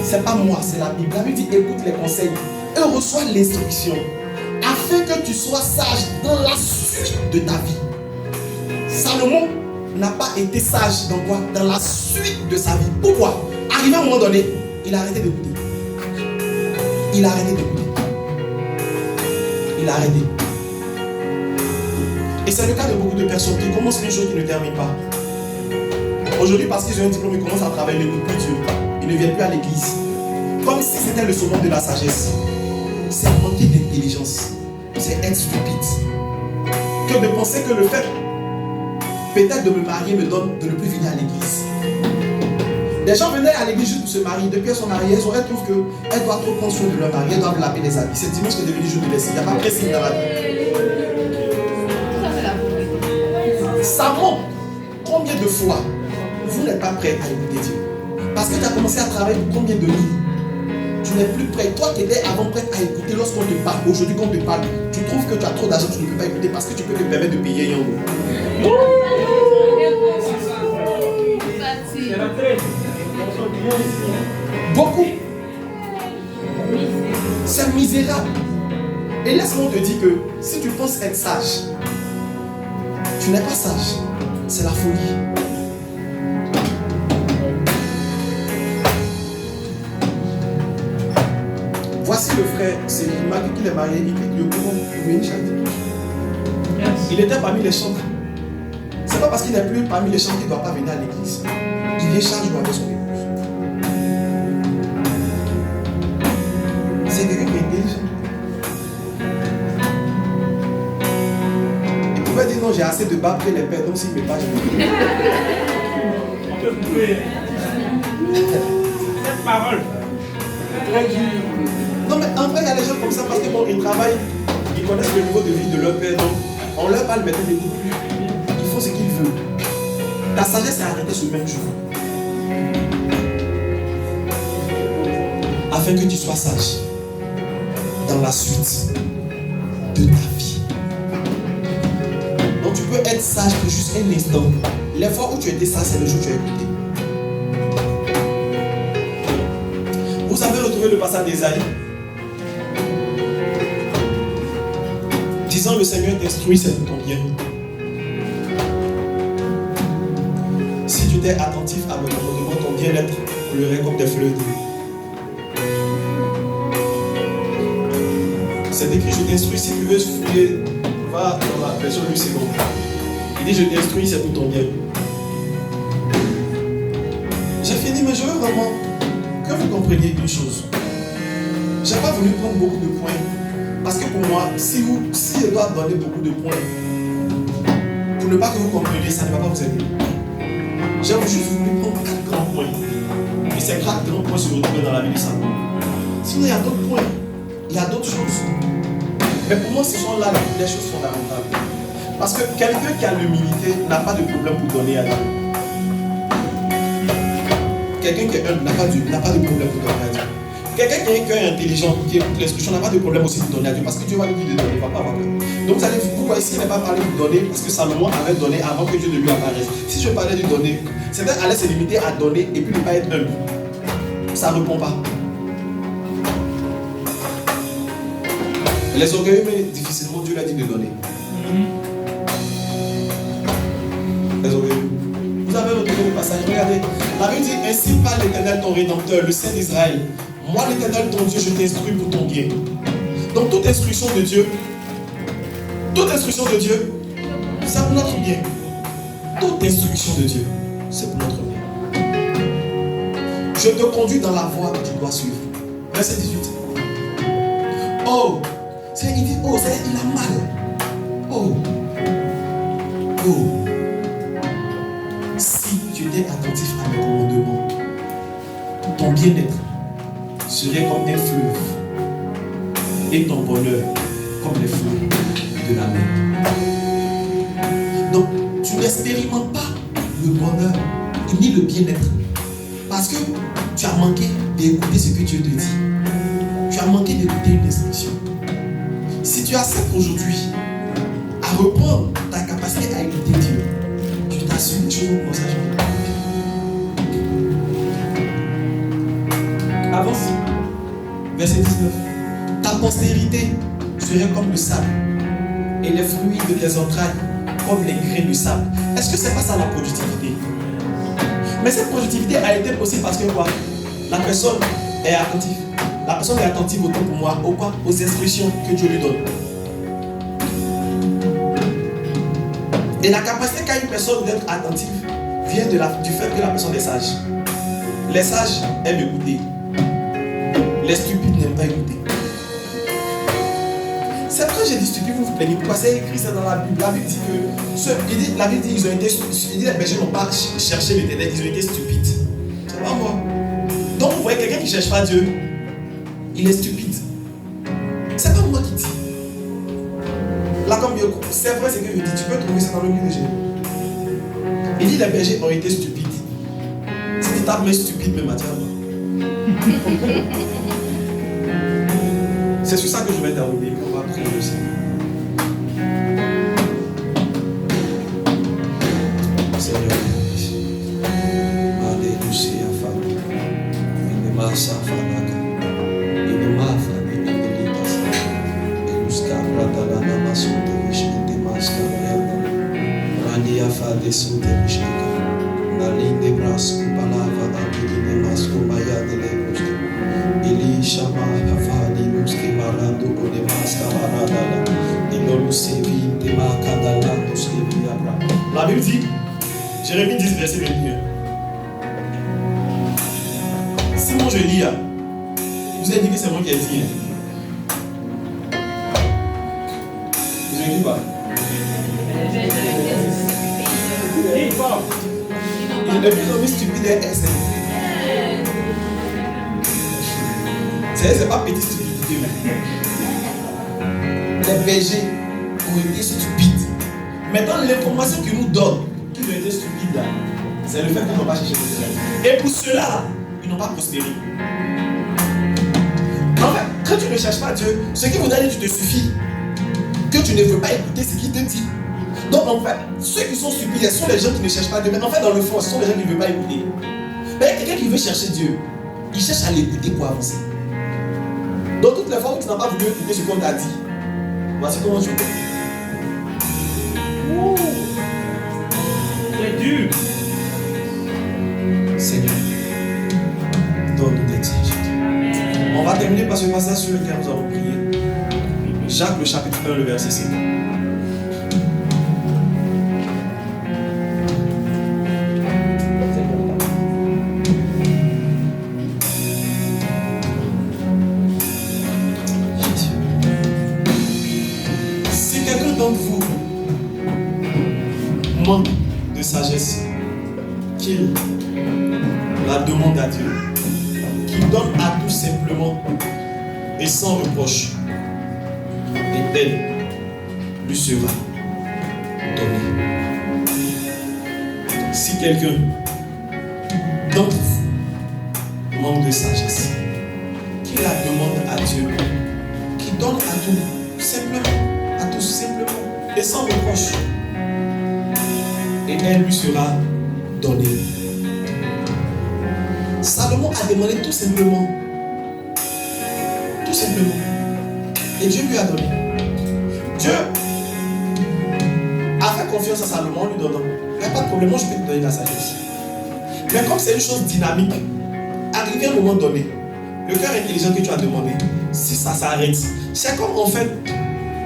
B: C'est pas moi, c'est la Bible. La Bible dit écoute les conseils et reçois l'instruction afin que tu sois sage dans la suite de ta vie. Salomon n'a pas été sage dans quoi? Dans la suite de sa vie. Pourquoi? Arrivé à un moment donné, il a arrêté d'écouter. Il a arrêté d'écouter. Il a arrêté. Et c'est le cas de beaucoup de personnes qui commencent une chose qui ne termine pas. Aujourd'hui, parce qu'ils ont un diplôme, ils commencent à travailler, ils n'écoutent plus Dieu. Ils ne viennent plus à l'église. Comme si c'était le summum de la sagesse. C'est manquer d'intelligence. C'est être stupide. Que de penser que le fait peut-être de me marier me donne de ne plus venir à l'église. Les gens venaient à l'église juste pour se marier. Depuis qu'elles sont mariées, elles trouvent qu'elles doivent trop prendre soin de leur mari, elles doivent laver les habits. C'est dimanche qui est devenu jour de l'esprit. Il n'y a pas de principe dans la vie. Ça montre combien de fois vous n'êtes pas prêt à écouter Dieu. Parce que tu as commencé à travailler pour combien de nuits. Tu n'es plus prêt. Toi qui étais avant prêt à écouter lorsqu'on te parle, aujourd'hui qu'on te parle, tu trouves que tu as trop d'argent, tu ne peux pas écouter parce que tu peux te permettre de payer un euro. Beaucoup. C'est misérable. Et laisse-moi te dire que si tu penses être sage, tu n'es pas sage. C'est la folie. Voici le frère, c'est malgré qu'il est marié, il quitte le courant pour venir chanter. Il était parmi les chantres. C'est pas parce qu'il n'est plus parmi les chantres qu'il ne doit pas venir à l'église. Il vient chaque jour avec son épouse. C'est quelqu'un qui est intelligent. Il pouvait dire non, j'ai assez de bas après les pères, donc s'il ne me bat, je vais.
D: On peut couper. Cette parole. Très dur.
B: Non mais en vrai il y a des gens comme ça parce que bon ils travaillent, ils connaissent le niveau de vie de leur père, donc on leur parle maintenant des coups. Ils font ce qu'ils veulent. La sagesse est arrêtée ce même jour. Afin que tu sois sage dans la suite de ta vie. Donc tu peux être sage pour juste un instant. Les fois où tu étais sage, c'est le jour où tu as écouté. Vous avez retrouvé le passage d'Ésaïe. Disant le Seigneur t'instruit, c'est pour ton bien. Si tu t'es attentif à mon commandement, ton bien-être coulerait comme des fleurs d'eau. C'est écrit, je t'instruis si tu veux fouiller pas dans la version du second. Il dit, je t'instruis, c'est pour ton bien. J'ai fini, mais je veux vraiment que vous compreniez une chose. Je n'ai pas voulu prendre beaucoup de points. Parce que pour moi, si je dois donner beaucoup de points, pour ne pas que vous compreniez, ça ne va pas vous aider. J'ai juste voulu prendre 4 grands points. Et ces 4 grands points se retrouvent dans la vie de Salomon. Sinon, il y a d'autres points. Il y a d'autres choses. Mais pour moi, ce sont là les choses fondamentales. Parce que quelqu'un qui a l'humilité n'a pas de problème pour donner à Dieu. Quelqu'un qui est humble n'a pas de problème pour donner à Dieu. Quelqu'un qui a un cœur intelligent, qui écoute l'instruction, n'a pas de problème aussi pour donner à Dieu. Parce que Dieu va lui dire de donner, il ne va pas avoir peur. Donc vous allez pourquoi ici il n'est pas parlé de donner, parce que Salomon avait donné avant que Dieu ne lui apparaisse. Si je parlais de donner, certains allaient se limiter à donner et puis ne pas être humble. Ça ne répond pas. Les orgueilleux, mais difficilement Dieu l'a dit de donner. Les orgueilleux. Vous avez retrouvé le passage, regardez. La Bible dit, ainsi parle l'Éternel ton Rédempteur, le Saint d'Israël. Moi l'Éternel ton Dieu, je t'instruis pour ton bien. Donc toute instruction de Dieu, c'est pour notre bien. Toute instruction de Dieu, c'est pour notre bien. Je te conduis dans la voie que tu dois suivre. Verset 18. Oh, il dit, oh, il a mal. Oh. Si tu étais attentif à mes commandements, ton bien-être serait comme un fleuve et ton bonheur comme les fleuves de la mer. Donc, tu n'expérimentes pas le bonheur ni le bien-être parce que tu as manqué d'écouter ce que Dieu te dit. Tu as manqué d'écouter une instruction. Si tu acceptes aujourd'hui à reprendre ta capacité à écouter Dieu, tu t'assures des choses comme ça. Avance. Verset 19. Ta postérité serait comme le sable et les fruits de tes entrailles comme les grains de sable. Est-ce que c'est pas ça la productivité? Mais cette productivité a été possible parce que quoi? La personne est attentive. La personne est attentive autant pour moi, aux instructions que Dieu lui donne. Et la capacité qu'a une personne d'être attentive vient du fait que la personne est sage. Les sages aiment écouter. Les stupides n'aiment pas écouter. C'est quand j'ai dit stupide, vous vous plaignez. Pourquoi c'est écrit ça dans la Bible? La Bible dit que la Bible dit ils ont été stupides. Il dit les bergers n'ont pas cherché l'Éternel, ils ont été stupides. C'est pas moi. Donc vous voyez quelqu'un qui ne cherche pas Dieu, il est stupide. C'est pas moi qui dis. Là comme c'est vrai ce que je dis, tu peux trouver ça dans le livre de Jérémie. Il dit les bergers ont été stupides. Si tu tapes mais stupide, mais Mathieu. C'est sur ça que je vais terminer. On va prier aussi. Seigneur, Alléluia, Fabio. Il ne m'a sa fanaka. Il ne m'a fait une délice. Et nous scapra dans la maison de Vishnu de Mascabria. Randia fa de Sou de Vishnu. Nalin de Brasco, Palava, Abidi de Masco, Maya de Legos. Ili Shama Havali Nuski Marando de Mascamarada Inolousevi de Macadala Nuski Abra. La Bible dit, Jérémie 10, verset 21. Si moi je lis, vous avez dit que c'est moi qui ai dit. Vous avez dit pas? Il est plus nommé stupide et SN. C'est pas petite stupidité, mais les bergers ont été stupides. Maintenant, l'information qu'ils nous donnent, qu'ils ont été stupides là, c'est le fait qu'ils n'ont pas cherché le Et pour cela, ils n'ont pas prospéré. En fait, quand tu ne cherches pas Dieu, ce qui vous donne, tu te suffit. Que tu ne veux pas écouter ce qu'il te dit. Donc en fait, ceux qui sont stupides, ce sont les gens qui ne cherchent pas Dieu. Mais en fait, dans le fond, ce sont les gens qui ne veulent pas écouter. Mais quelqu'un qui veut chercher Dieu, il cherche à l'écouter pour avancer. Donc toutes les fois où tu n'as pas voulu écouter ce qu'on t'a dit, voici comment tu fais.
D: C'est dur.
B: Seigneur, donne-nous d'être sages. On va terminer par ce passage sur lequel nous avons prié. Jacques, le chapitre 1, le verset 5. vous manque de sagesse, qu'il la demande à Dieu, qu'il donne à tout simplement et sans reproche, et elle lui sera donnée. Si quelqu'un d'entre vous manque de sagesse, qu'il la demande à Dieu, qu'il donne à tout simplement et sans reproche, et elle lui sera donnée. Salomon a demandé tout simplement, et Dieu lui a donné. Dieu a fait confiance à Salomon en lui donnant. Il n'y a pas de problème, moi je peux te donner la sagesse. Mais comme c'est une chose dynamique, arrivé à un moment donné, le cœur intelligent que tu as demandé, si ça s'arrête, c'est comme en fait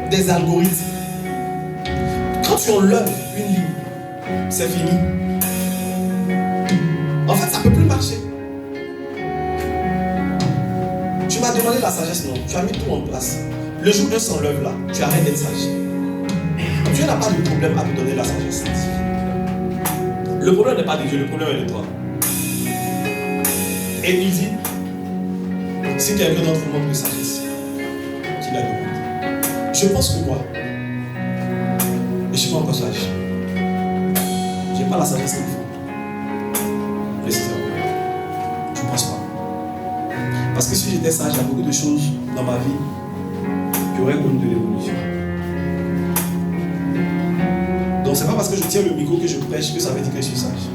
B: des algorithmes. Quand tu enlèves une ligne, c'est fini. En fait, ça ne peut plus marcher. Tu m'as demandé la sagesse, non. Tu as mis tout en place. Le jour où Dieu s'enlève là, tu arrêtes d'être sage. Dieu n'a pas de problème à te donner la sagesse. Le problème n'est pas de Dieu, le problème est de toi. Et il dit, si quelqu'un d'entre vous manque de sagesse, qu'il la demande. Je pense que moi, et je ne suis pas encore sage. Je n'ai pas la sagesse qu'il faut. Nécessairement. Je ne pense pas. Parce que si j'étais sage, il y a beaucoup de choses dans ma vie qui auraient connu de l'évolution. Donc c'est pas parce que je tiens le micro que je prêche que ça veut dire que je suis sage.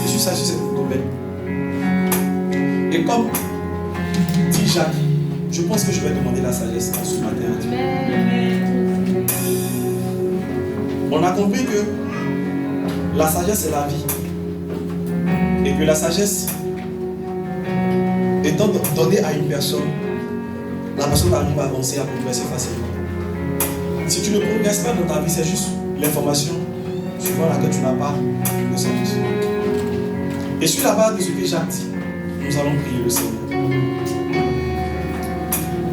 B: Je suis sage sur cette domaine. Et comme dit Jacques, je pense que je vais demander la sagesse en ce matin à Dieu. On a compris que la sagesse c'est la vie. Et que la sagesse étant donnée à une personne, la personne arrive à avancer, à progresser facilement. Si tu ne progresses pas dans ta vie, c'est juste l'information suivant laquelle tu n'as pas de sagesse. Et sur la base de ce que Jacques dit, nous allons prier le Seigneur.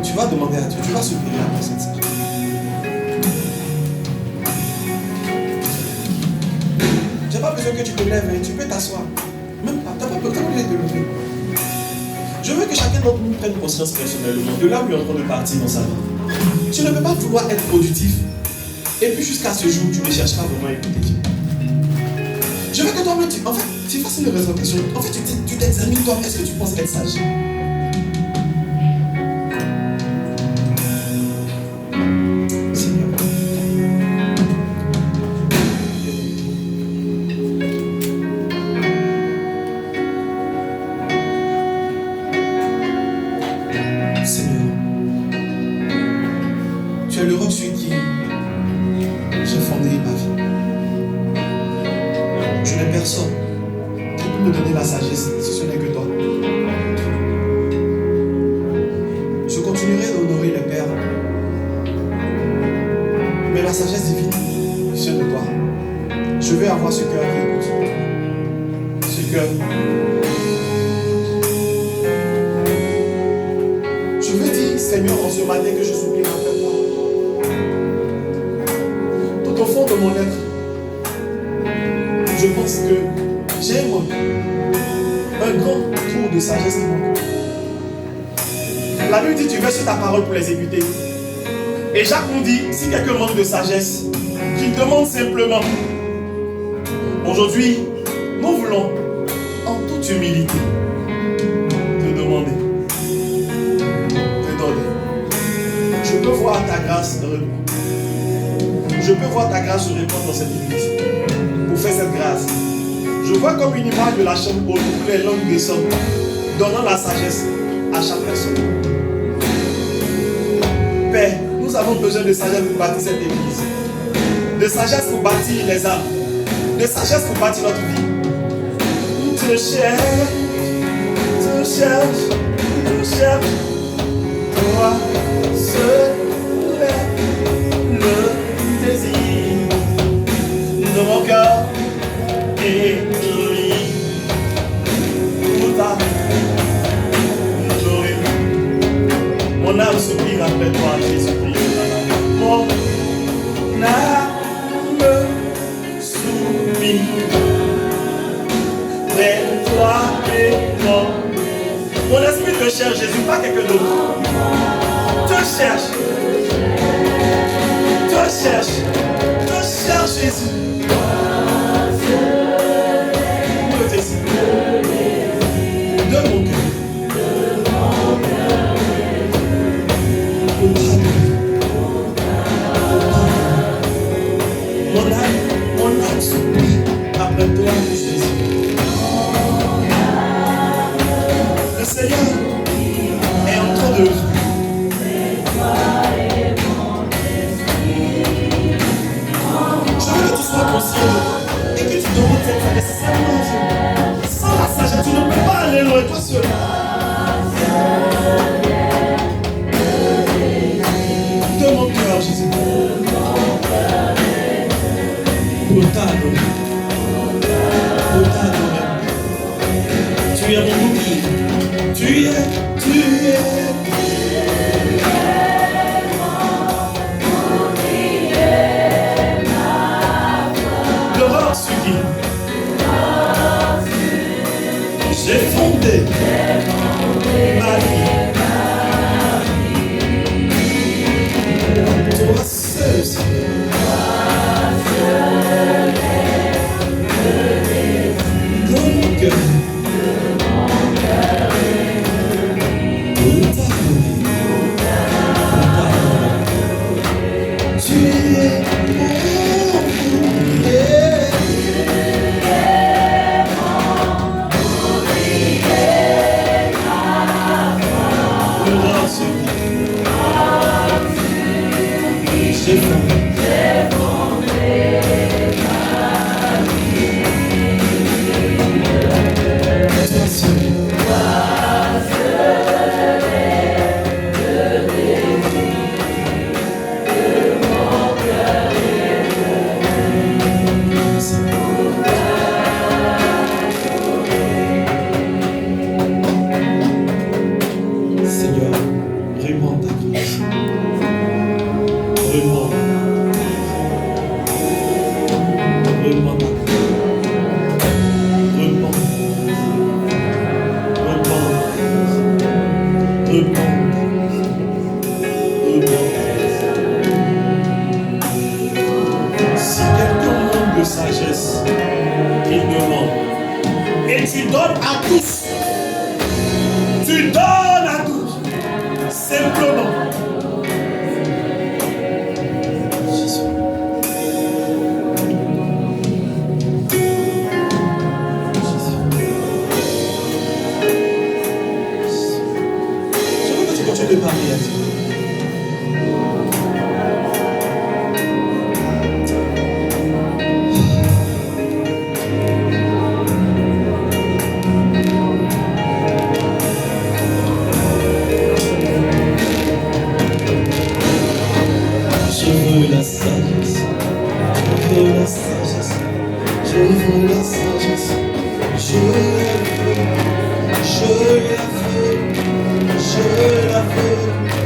B: Tu vas demander à Dieu, tu vas supplier à cette sagesse. Tu n'as pas besoin que tu te lèves, tu peux t'asseoir. Même pas, tu n'as pas besoin de te lever. Je veux que chacun d'entre nous prenne conscience personnellement de là où il est en train de partir dans sa vie. Tu ne peux pas vouloir être productif et puis jusqu'à ce jour, tu ne cherches pas vraiment à écouter Dieu. Je veux que toi-même, tu fasses une réflexion. En fait, tu t'examines toi. Est-ce que tu penses être sage? Pour l'exécuter. Et Jacques nous dit, si quelqu'un manque de sagesse, qu'il demande simplement. Aujourd'hui, nous voulons, en toute humilité, te demander, te donner. Je peux voir ta grâce répondre. Je peux voir ta grâce se répandre dans cette église. Pour faire cette grâce. Je vois comme une image de la chambre haute où les langues descendent, donnant la sagesse à chaque personne. Père, nous avons besoin de sagesse pour bâtir cette église. De sagesse pour bâtir les âmes. De sagesse pour bâtir notre vie. Te cherche. Toi, seul est le désir de mon cœur et lui. Pour ta gloire. Mon âme soupire après toi, Jésus-Christ. Mon âme Près-toi et moi. Mon esprit te cherche, Jésus, pas quelqu'un d'autre. Te cherche. Te cherche. Te cherche, Jésus. Le désir. De mon cœur. Mon âme s'oublie après toi, Jésus. Le Seigneur est en train de je veux que tu sois conscient et que tu demandes cette sagesse simplement Dieu. Sans la sagesse, tu ne peux pas aller loin toi seul. De mon cœur, Jésus. Pour t'adorer. Pour t'adorer. Tu es mon bouclier. Tu es. Le roc sublime. J'ai fondé ma vie. Toi seul, de mon cœur. Tu es mon j'ai fondé toi seul. Seigneur, répands ta grâce. Répands ta si quelqu'un manque de sagesse, il demande. Et tu donnes à tous. Tu donnes à tous. Simplement. Jésus. Je veux que tu continues de parler à Dieu. Je veux la sagesse, je veux la sagesse, je veux la sagesse, je la veux, je la veux, je la veux.